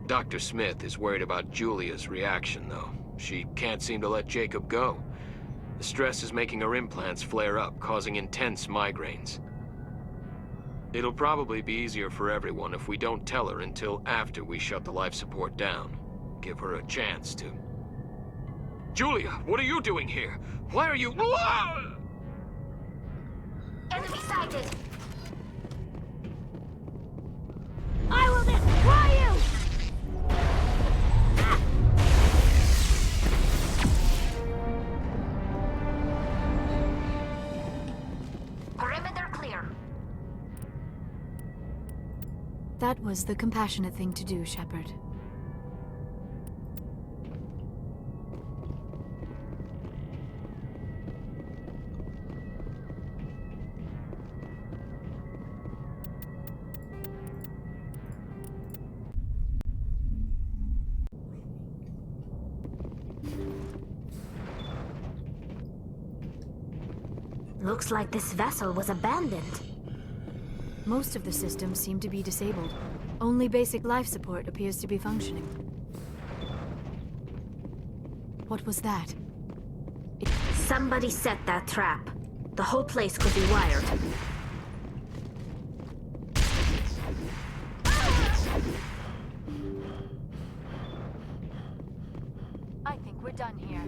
Dr. Smith is worried about Julia's reaction, though. She can't seem to let Jacob go. The stress is making her implants flare up, causing intense migraines. It'll probably be easier for everyone if we don't tell her until after we shut the life support down. Give her a chance to... Julia, what are you doing here? Why are you... Enemy sighted! I will destroy you! Perimeter clear. That was the compassionate thing to do, Shepard. Looks like this vessel was abandoned. Most of the systems seem to be disabled. Only basic life support appears to be functioning. What was that? Somebody set that trap. The whole place could be wired. I think we're done here.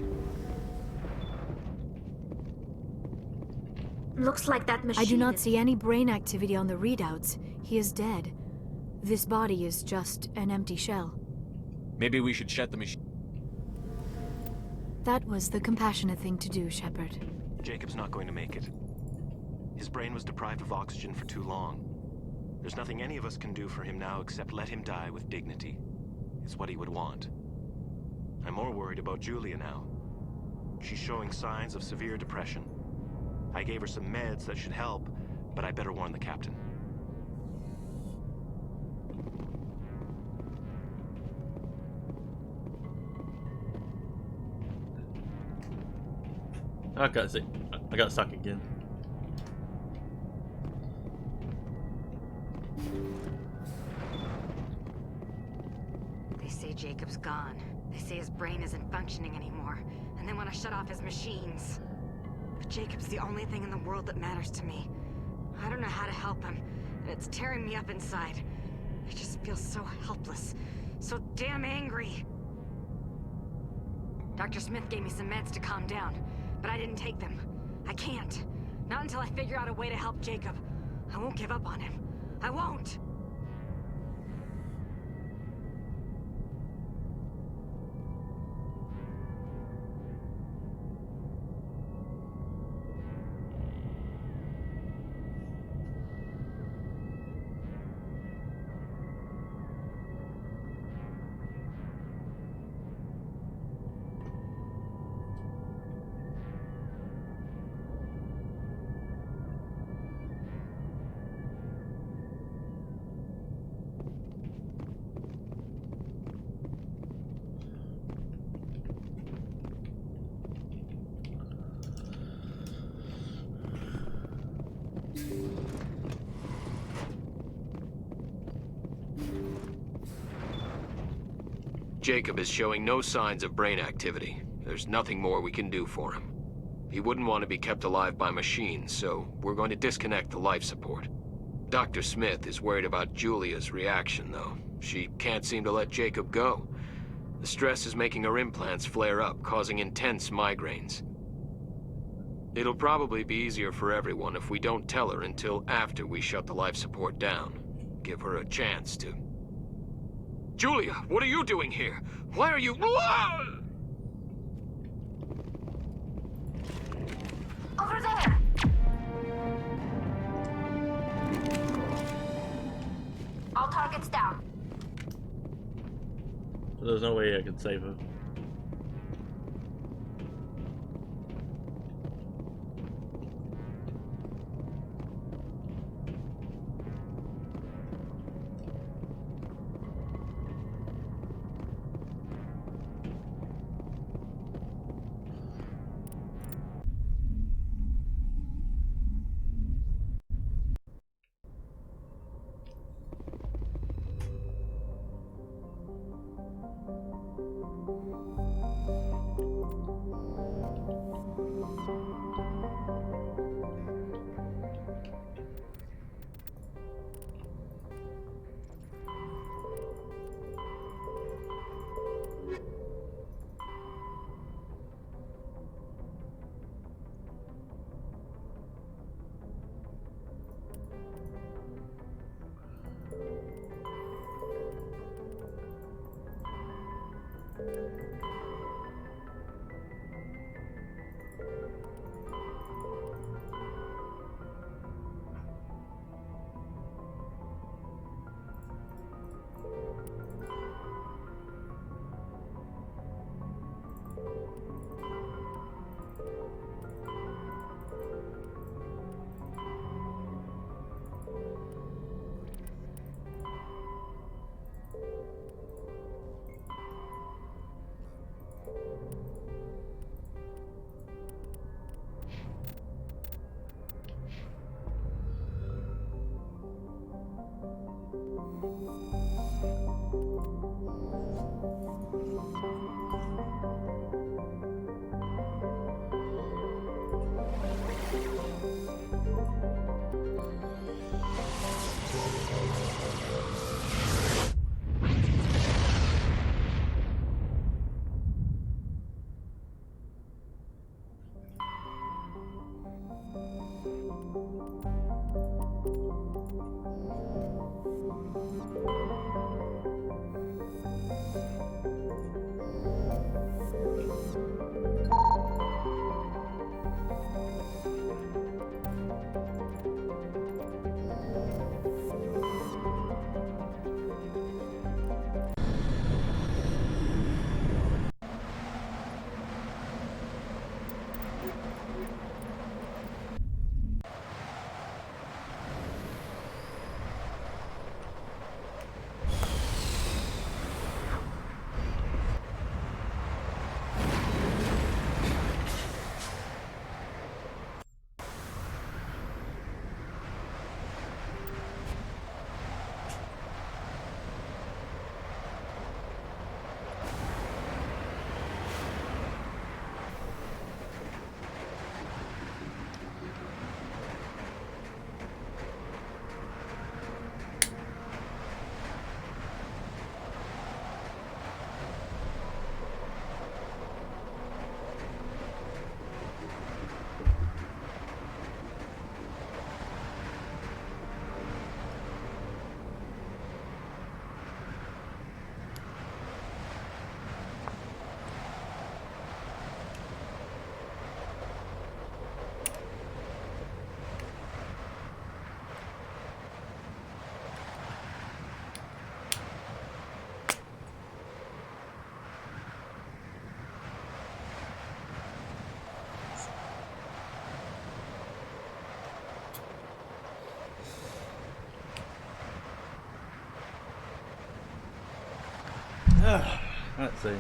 Looks like that machine I do not see any brain activity on the readouts. He is dead. This body is just an empty shell. Maybe we should shut the machine. That was the compassionate thing to do, Shepard. Jacob's not going to make it. His brain was deprived of oxygen for too long. There's nothing any of us can do for him now except let him die with dignity. It's what he would want. I'm more worried about Julia now. She's showing signs of severe depression. I gave her some meds that should help, but I better warn the captain. I got stuck again. They say Jacob's gone. They say his brain isn't functioning anymore, and they want to shut off his machines. But Jacob's the only thing in the world that matters to me. I don't know how to help him, and it's tearing me up inside. I just feel so helpless, so damn angry. Dr. Smith gave me some meds to calm down, but I didn't take them. I can't. Not until I figure out a way to help Jacob. I won't give up on him. I won't! Jacob is showing no signs of brain activity. There's nothing more we can do for him. He wouldn't want to be kept alive by machines, so we're going to disconnect the life support. Dr. Smith is worried about Julia's reaction, though. She can't seem to let Jacob go. The stress is making her implants flare up, causing intense migraines. It'll probably be easier for everyone if we don't tell her until after we shut the life support down. Give her a chance to... Julia, what are you doing here? Why are you... Over there! All targets down. There's no way I can save her. Let's see.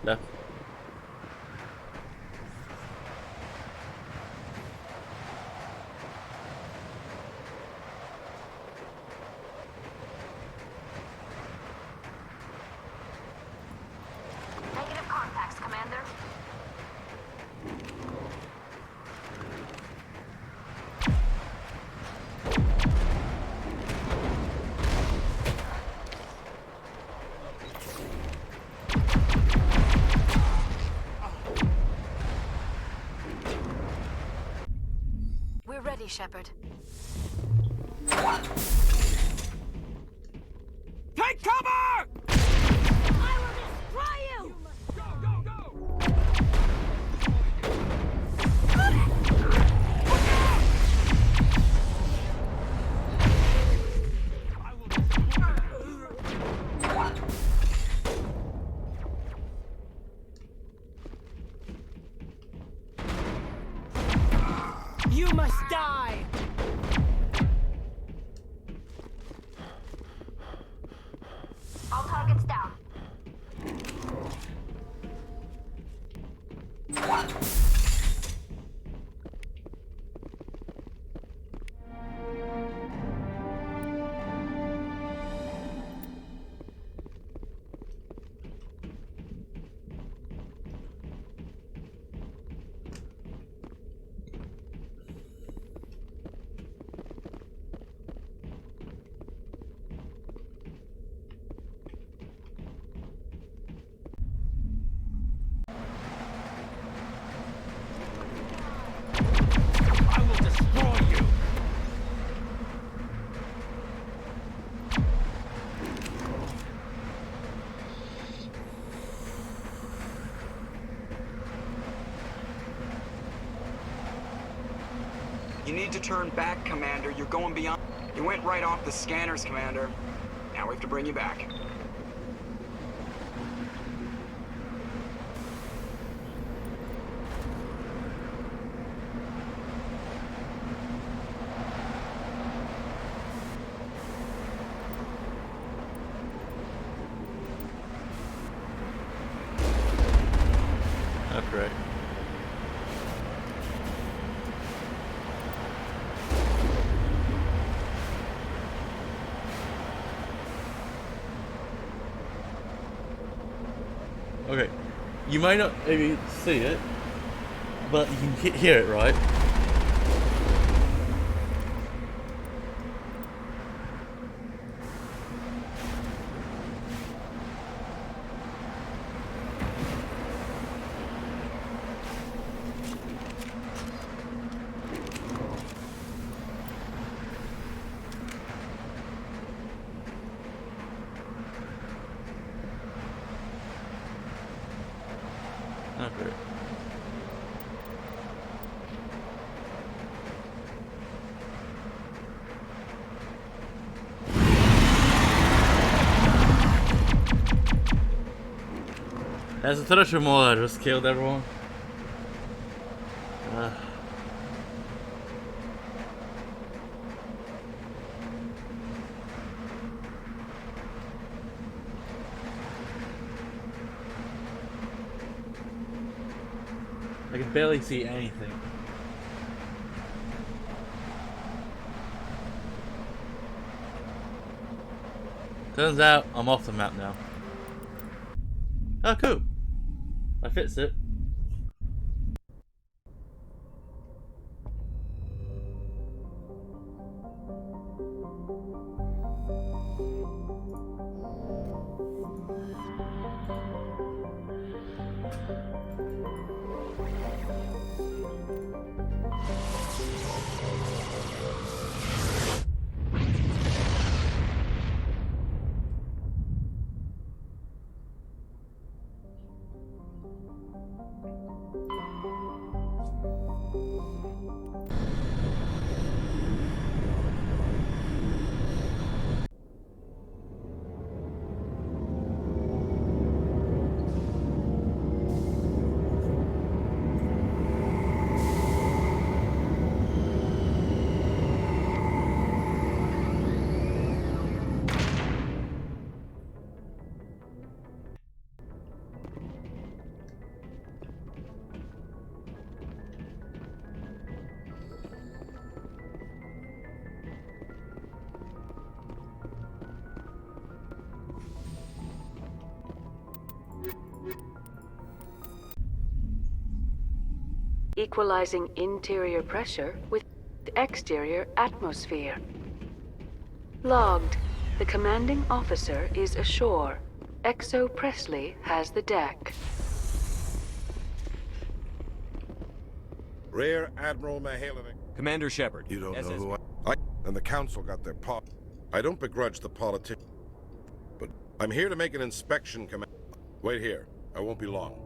Left. ready, Shepard. Take cover! I will destroy you! Go, go, go! You must die! All targets down. I will destroy you! You need to turn back, Commander. You're going beyond... You went right off the scanners, Commander. Now we have to bring you back. That's right. Okay, you might not maybe see it, but you can hear it, right? Okay. As a tradition more, I just killed everyone. I can barely see anything. Turns out I'm off the map now. Oh, cool. I fixed it. Equalizing interior pressure with exterior atmosphere. Logged. The commanding officer is ashore. Exo Presley has the deck. Rear Admiral Mihailovic. Commander Shepard. You don't know SS. who I... And the council got their paw. I don't begrudge the politician, but I'm here to make an inspection, Commander. Wait here. I won't be long.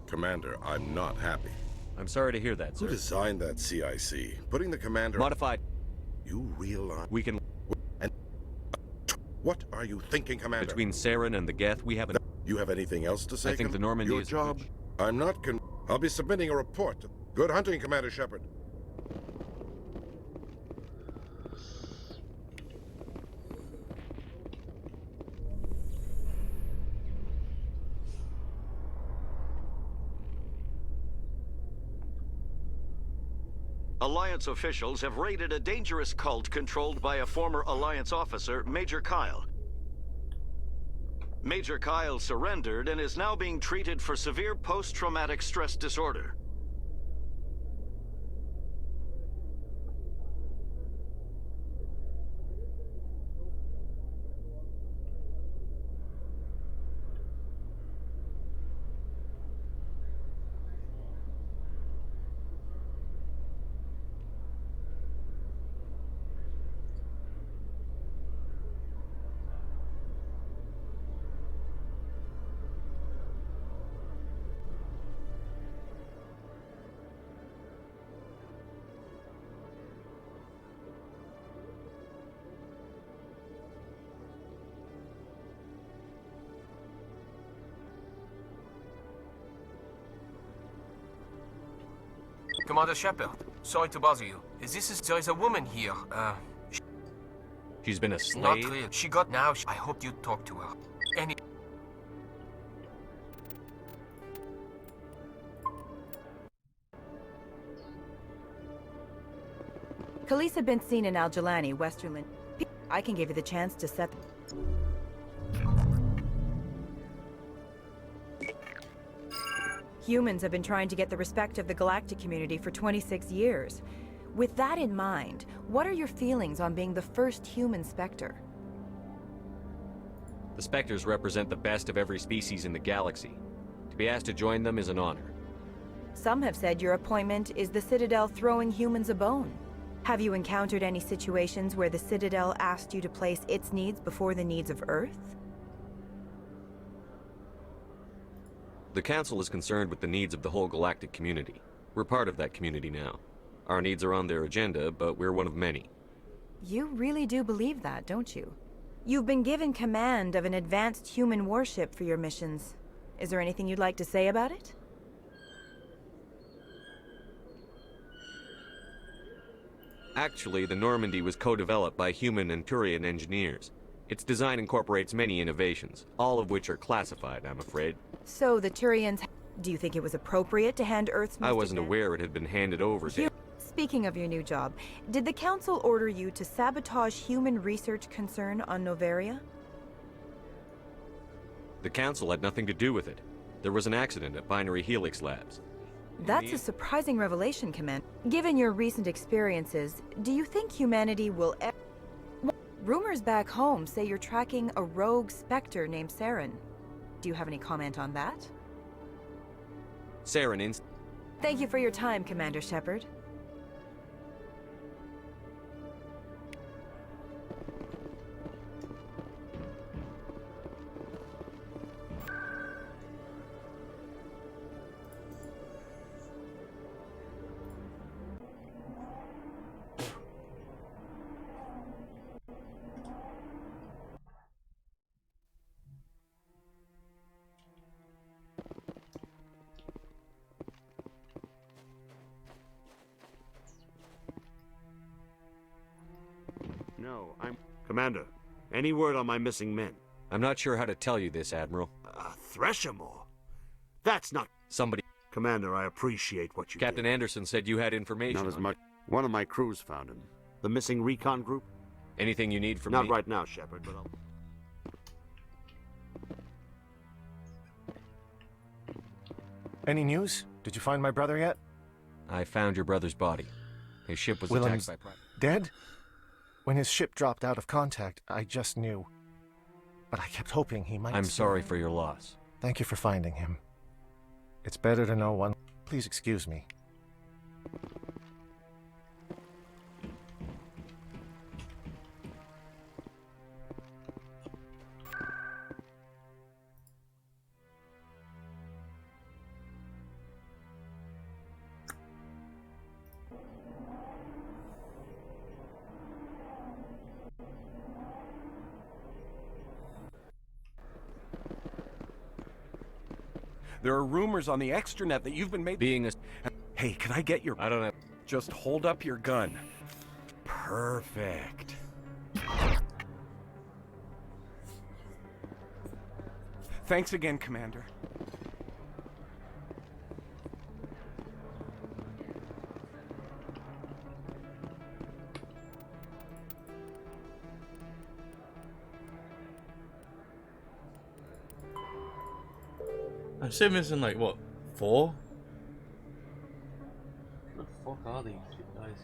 Commander, I'm not happy. I'm sorry to hear that, sir. Who designed that CIC? Putting the commander... Modified. You realize... We can... And... What are you thinking, Commander? Between Saren and the Geth, we have an... You have anything else to say, I think the Normandy Your is... job? I'm not I'll be submitting a report. Good hunting, Commander Shepard. Alliance officials have raided a dangerous cult controlled by a former Alliance officer, Major Kyle. Major Kyle surrendered and is now being treated for severe post-traumatic stress disorder. Commander Shepard, sorry to bother you. There is a woman here, She's been a slave? Not really. She got now. I hope you talk to her. Police have been seen in Al-Jalani, Westerland. I can give you the chance to set... Humans have been trying to get the respect of the galactic community for 26 years. With that in mind, what are your feelings on being the first human Spectre? The Spectres represent the best of every species in the galaxy. To be asked to join them is an honor. Some have said your appointment is the Citadel throwing humans a bone. Have you encountered any situations where the Citadel asked you to place its needs before the needs of Earth? The Council is concerned with the needs of the whole galactic community. We're part of that community now. Our needs are on their agenda, but we're one of many. You really do believe that, don't you? You've been given command of an advanced human warship for your missions. Is there anything you'd like to say about it? Actually, the Normandy was co-developed by human and Turian engineers. Its design incorporates many innovations, all of which are classified, I'm afraid. So the Turians... Do you think it was appropriate to hand Earth's... I wasn't aware it had been handed over to... Speaking of your new job, did the Council order you to sabotage human research concern on Noveria? The Council had nothing to do with it. There was an accident at Binary Helix Labs. That's a surprising revelation, Commander. Given your recent experiences, do you think humanity will Rumors back home say you're tracking a rogue Spectre named Saren. Do you have any comment on that? Saren Thank you for your time, Commander Shepard. No, Commander, any word on my missing men? I'm not sure how to tell you this, Admiral. Threshamore? That's not... Somebody... Commander, I appreciate what you Captain Anderson said you had information. Not as much. One of my crews found him. The missing recon group? Anything you need from me? Not right now, Shepard, but I'll... Any news? Did you find my brother yet? I found your brother's body. His ship was Willem's attacked by... dead? When his ship dropped out of contact, I just knew. But I kept hoping he might... I'm sorry for your loss. Thank you for finding him. It's better to know one... Please excuse me. There are rumors on the extranet that you've been being a... Hey, can I get your... I don't have... Just hold up your gun. Perfect. Thanks again, Commander. I'm still missing like what, 4? What the fuck are these guys?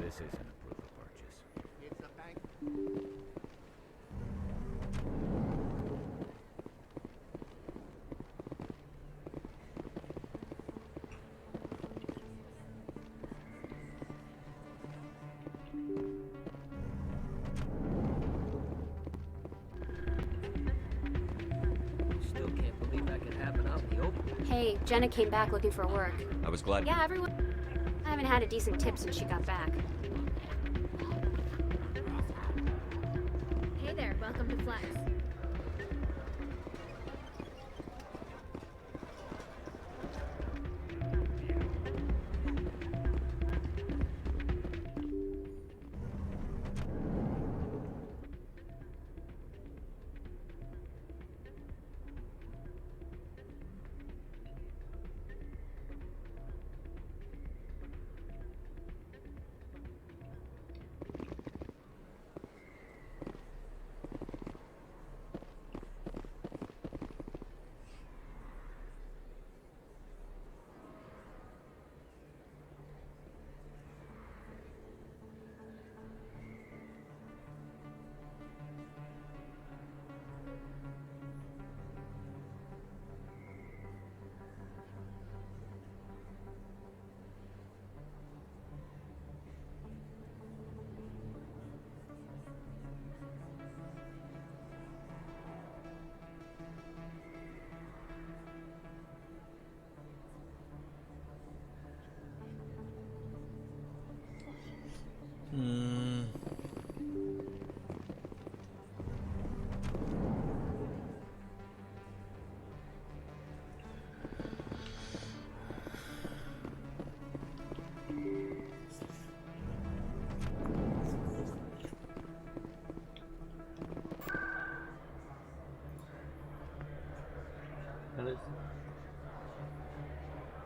This isn't a proof of purchase. It's a bank. Still can't believe that could happen out in the open. Hey, Jenna came back looking for work. I was glad... Yeah, everyone... I haven't had a decent tip since she got back. Hey there, welcome to Flex.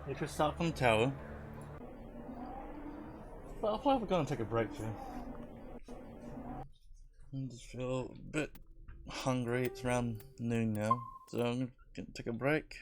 If you start from the tower. But I'm probably gonna take a break soon. I just feel a bit hungry. It's around noon now, so I'm gonna take a break.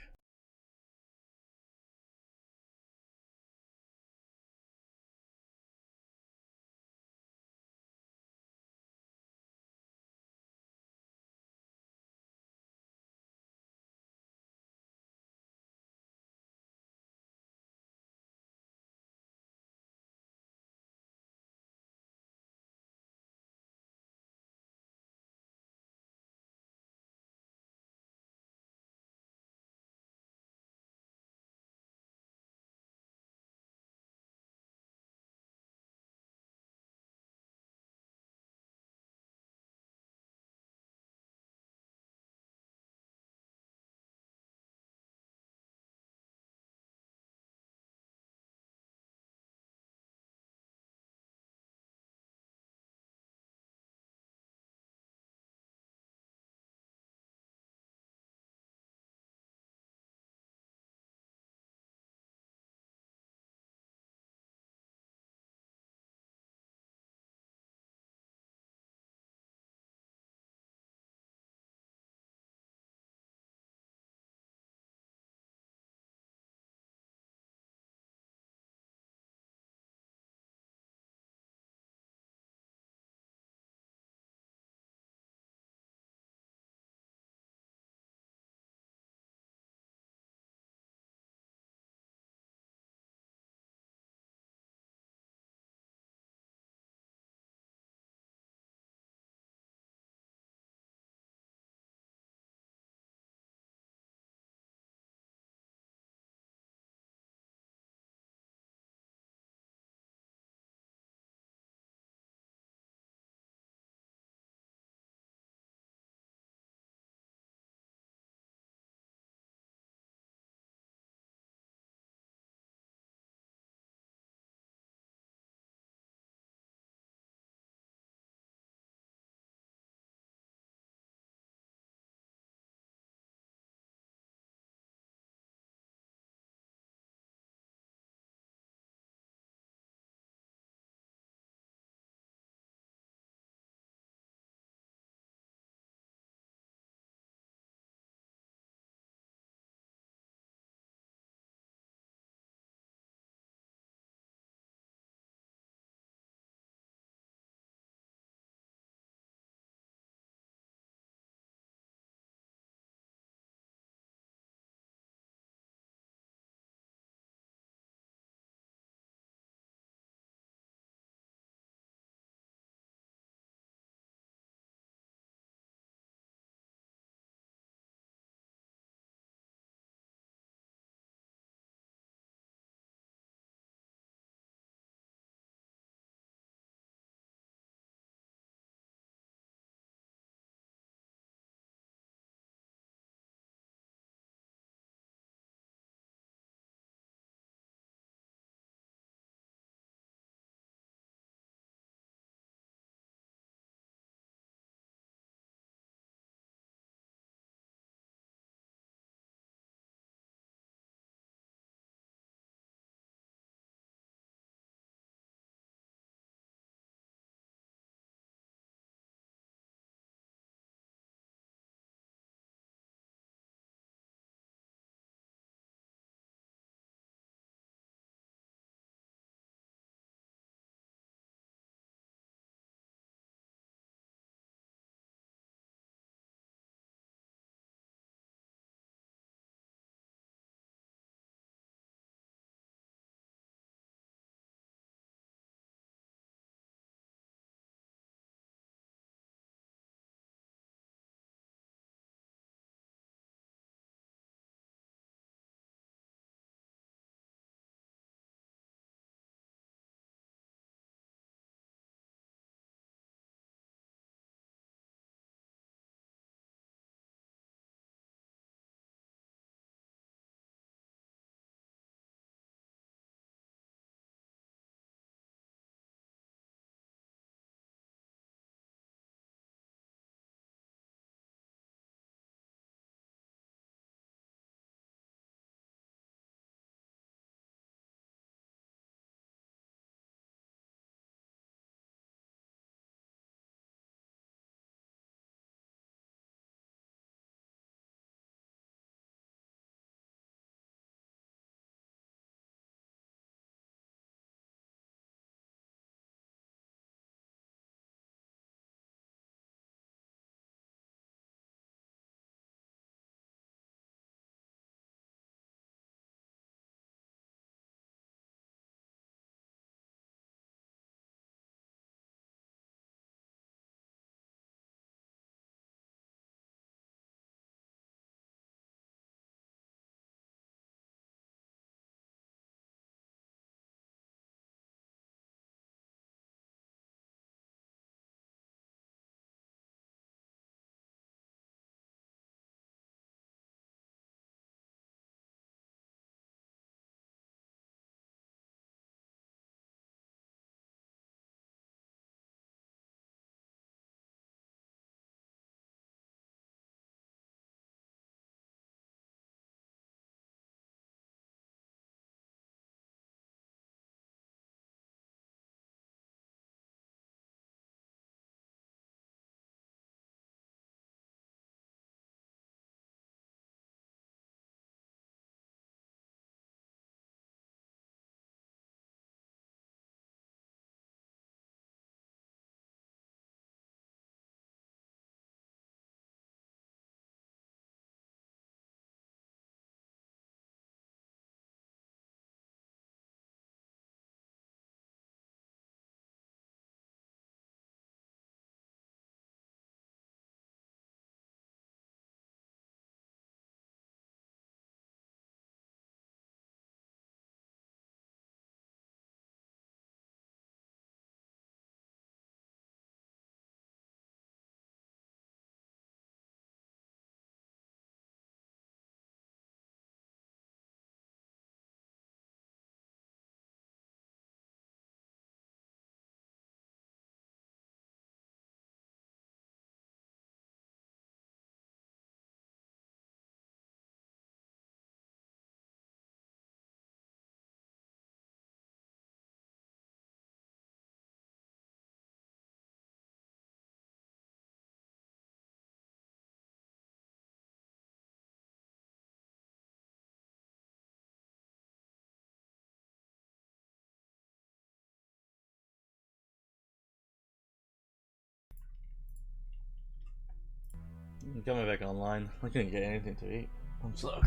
I'm coming back online. I couldn't get anything to eat. I'm stuck.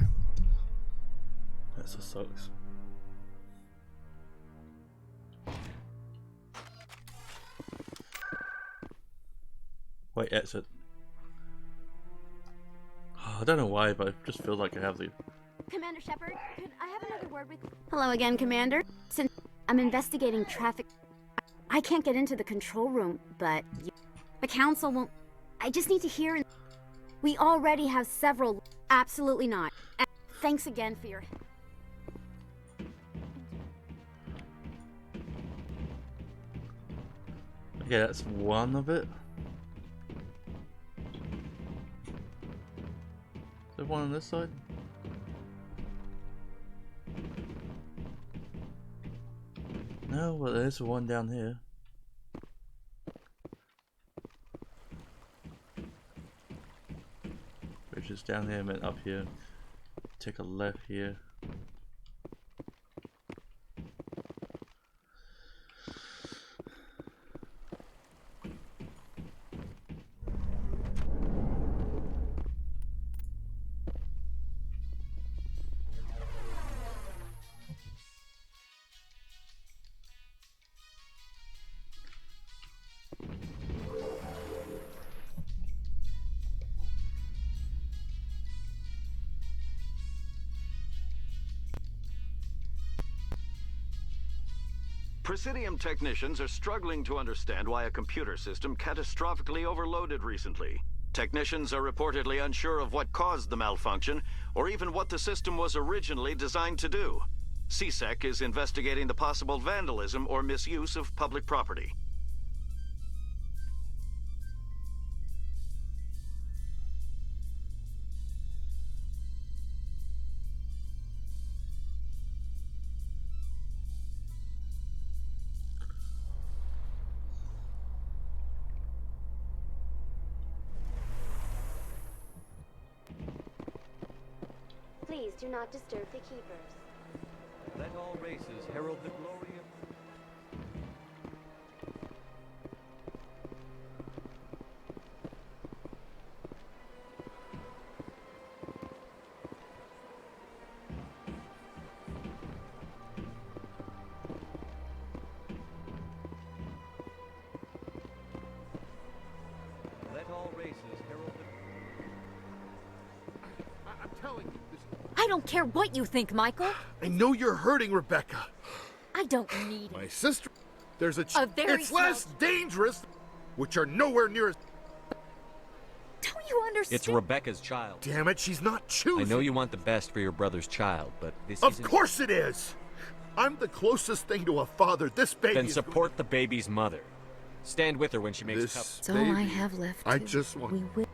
That just sucks. Wait, exit. Oh, I don't know why, but I just feel like I have the. Commander Shepard, could I have another word with... Hello again, Commander. Since I'm investigating traffic, I can't get into the control room, but the Council won't... I just need to hear... We already have several... Absolutely not. And thanks again for your... Okay, that's one of it. Is there one on this side? No, well there's one down here. Which is down here, meant up here. Take a left here. Presidium technicians are struggling to understand why a computer system catastrophically overloaded recently. Technicians are reportedly unsure of what caused the malfunction, or even what the system was originally designed to do. CSEC is investigating the possible vandalism or misuse of public property. Please do not disturb the keepers. Let all races herald the glory of... Let all races herald the... I'm telling you, this... I don't care what you think, Michael. I know you're hurting, Rebecca. I don't need My it. sister... There's a... A very it's less dangerous, which are nowhere near as... Don't you understand? It's Rebecca's child. Damn it, she's not choosing. I know you want the best for your brother's child, but this Of isn't... course it is! I'm the closest thing to a father this baby Then is support the baby's mother. Stand with her when she makes This cups. It's all I have left. I just want... We will.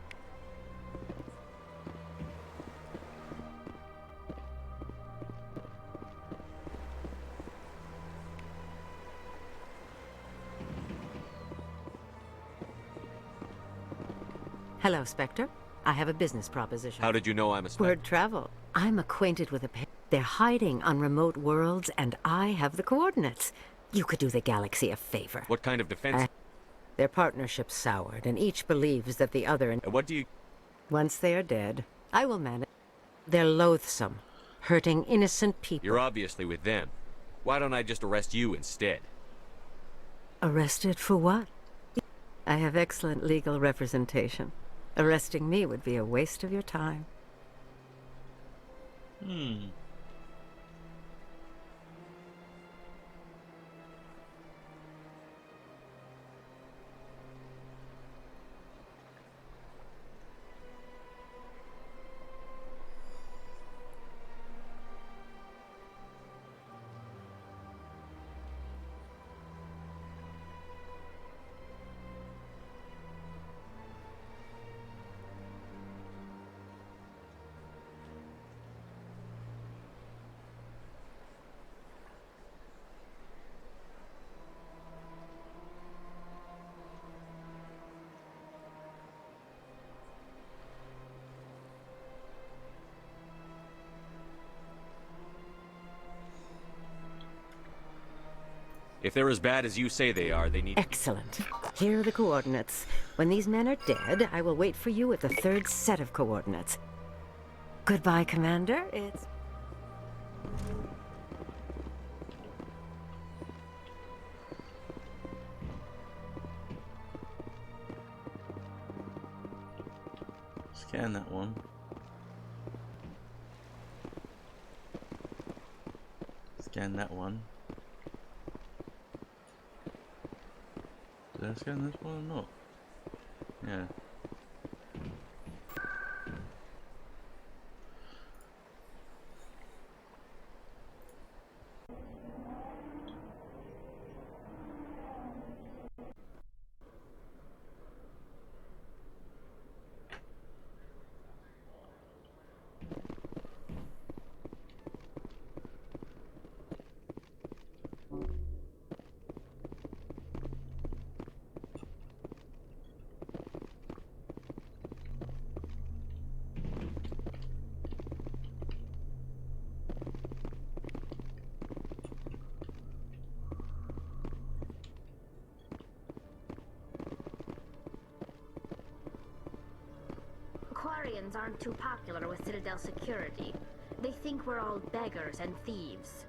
Hello, Spectre. I have a business proposition. How did you know I'm a Spectre? Word travel. I'm acquainted with a pair. They're hiding on remote worlds, and I have the coordinates. You could do the galaxy a favor. What kind of defense? Their partnership's soured, and each believes that the other... What do you... Once they are dead, I will manage. They're loathsome, hurting innocent people. You're obviously with them. Why don't I just arrest you instead? Arrested for what? I have excellent legal representation. Arresting me would be a waste of your time. If they're as bad as you say they are, they need... Excellent. Here are the coordinates. When these men are dead, I will wait for you at the third set of coordinates. Goodbye, Commander. It's... Scan that one. Scan that one. Did I scan this one or not? Yeah. Quarians aren't too popular with Citadel security. They think we're all beggars and thieves.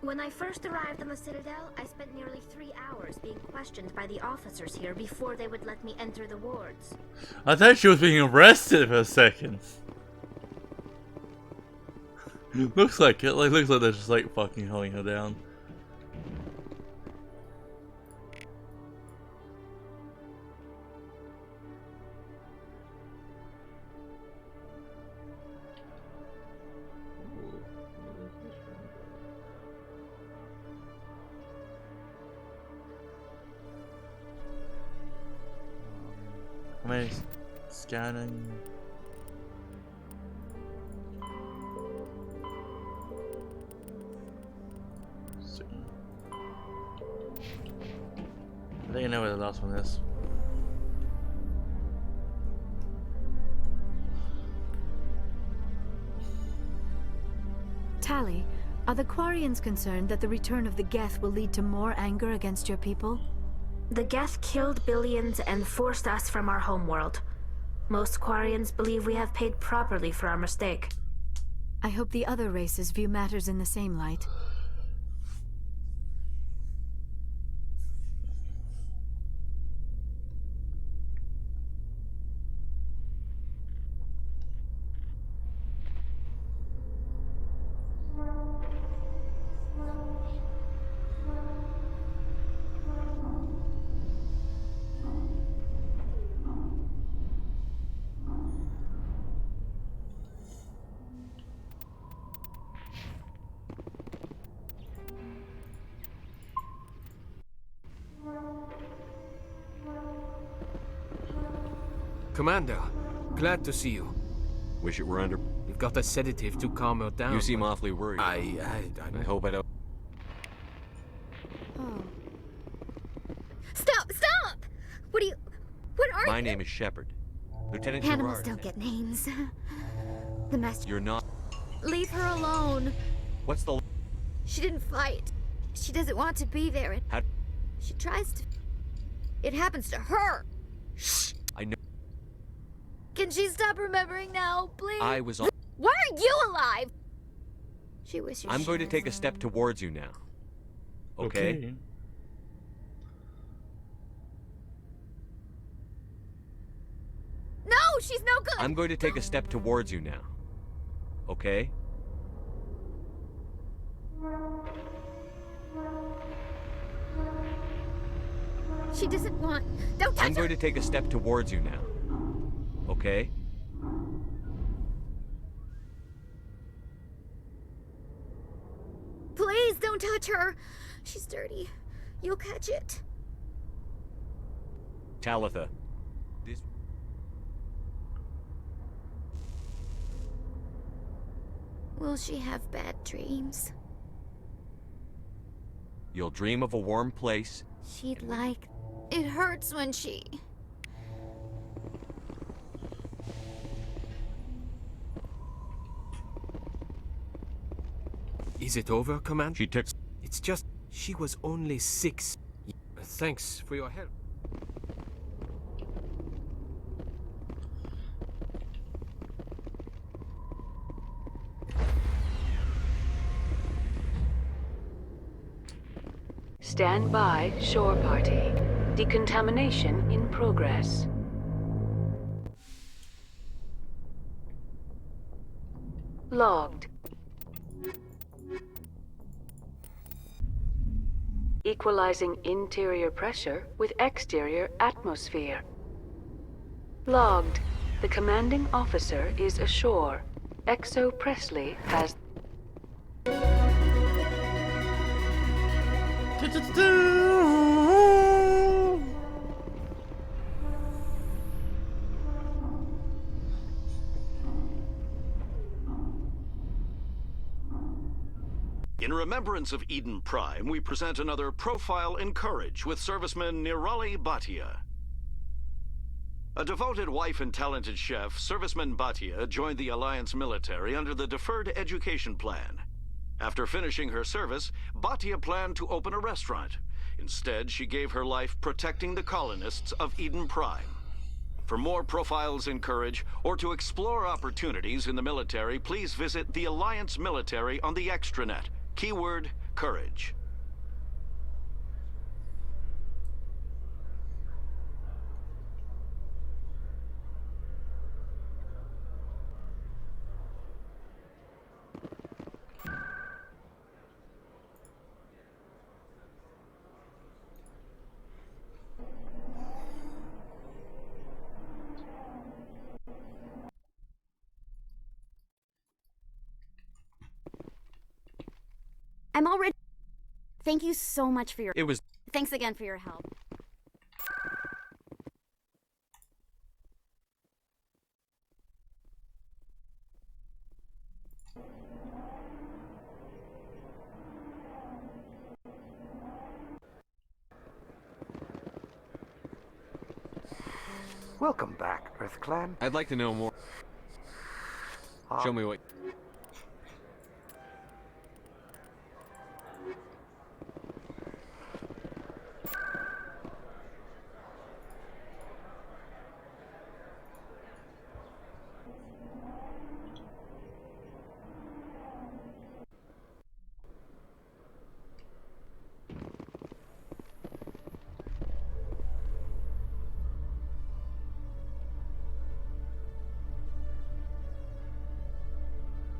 When I first arrived on the Citadel, I spent nearly 3 hours being questioned by the officers here before they would let me enter the wards. I thought she was being arrested for a second. Looks like it. Looks like they're just like fucking holding her down. Am I scanning? I think I know where the last one is. Tally, are the Quarians concerned that the return of the Geth will lead to more anger against your people? The Geth killed billions and forced us from our homeworld. Most Quarians believe we have paid properly for our mistake. I hope the other races view matters in the same light. Commander, glad to see you. Wish it were under... You've got a sedative to calm her down. You seem awfully worried. I hope I don't... Oh. Stop! Stop! What are you... My name is Shepard. Lieutenant Animals Gerard. don't get names. The master... You're not... Leave her alone. What's the... She didn't fight. She doesn't want to be there. How... She tries to... It happens to her. Shh! I know... Can she stop remembering now, please? I was on... Why are you alive? She wishes I'm going to she take a was step towards you now. Okay? No, she's no good! I'm going to take a step towards you now. Okay? She doesn't want... Don't touch I'm going to take a step towards you now. Okay? Please don't touch her. She's dirty. You'll catch it. Talitha. This... Will she have bad dreams? You'll dream of a warm place. She'd like... It hurts when she... Is it over, Commander? She took... It's just... She was only 6. Thanks for your help. Stand by, shore party. Decontamination in progress. Logged. Equalizing interior pressure with exterior atmosphere. Logged. The commanding officer is ashore. Exo Presley has... In remembrance of Eden Prime, we present another Profile in Courage with serviceman Nirali Bhatia. A devoted wife and talented chef, Serviceman Bhatia joined the Alliance military under the Deferred Education Plan. After finishing her service, Bhatia planned to open a restaurant. Instead, she gave her life protecting the colonists of Eden Prime. For more Profiles in Courage, or to explore opportunities in the military, please visit the Alliance military on the extranet. Keyword, courage. I'm already... Thank you so much for your... It was... Thanks again for your help. Welcome back, Earth Clan. I'd like to know more. Show me what...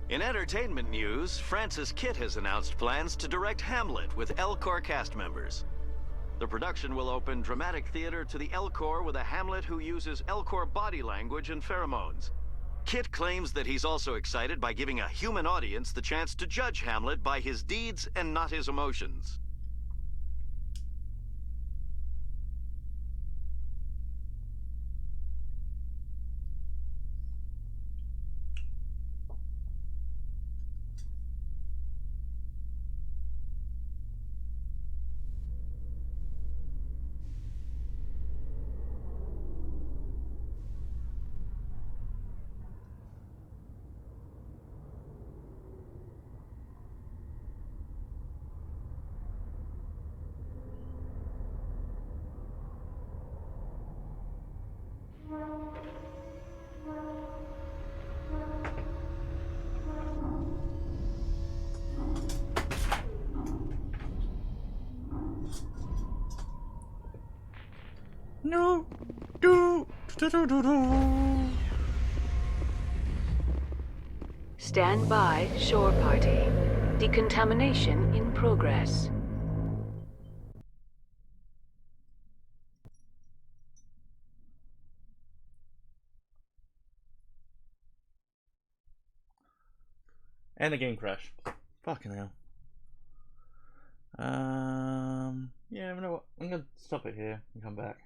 In entertainment news, Francis Kitt has announced plans to direct Hamlet with Elcor cast members. The production will open dramatic theater to the Elcor with a Hamlet who uses Elcor body language and pheromones. Kitt claims that he's also excited by giving a human audience the chance to judge Hamlet by his deeds and not his emotions. No. Do. Do. Do. Do. Do. Stand by, shore party. Decontamination in progress. And the game crashed. Fucking hell. Yeah, you know what? I'm gonna stop it here and come back.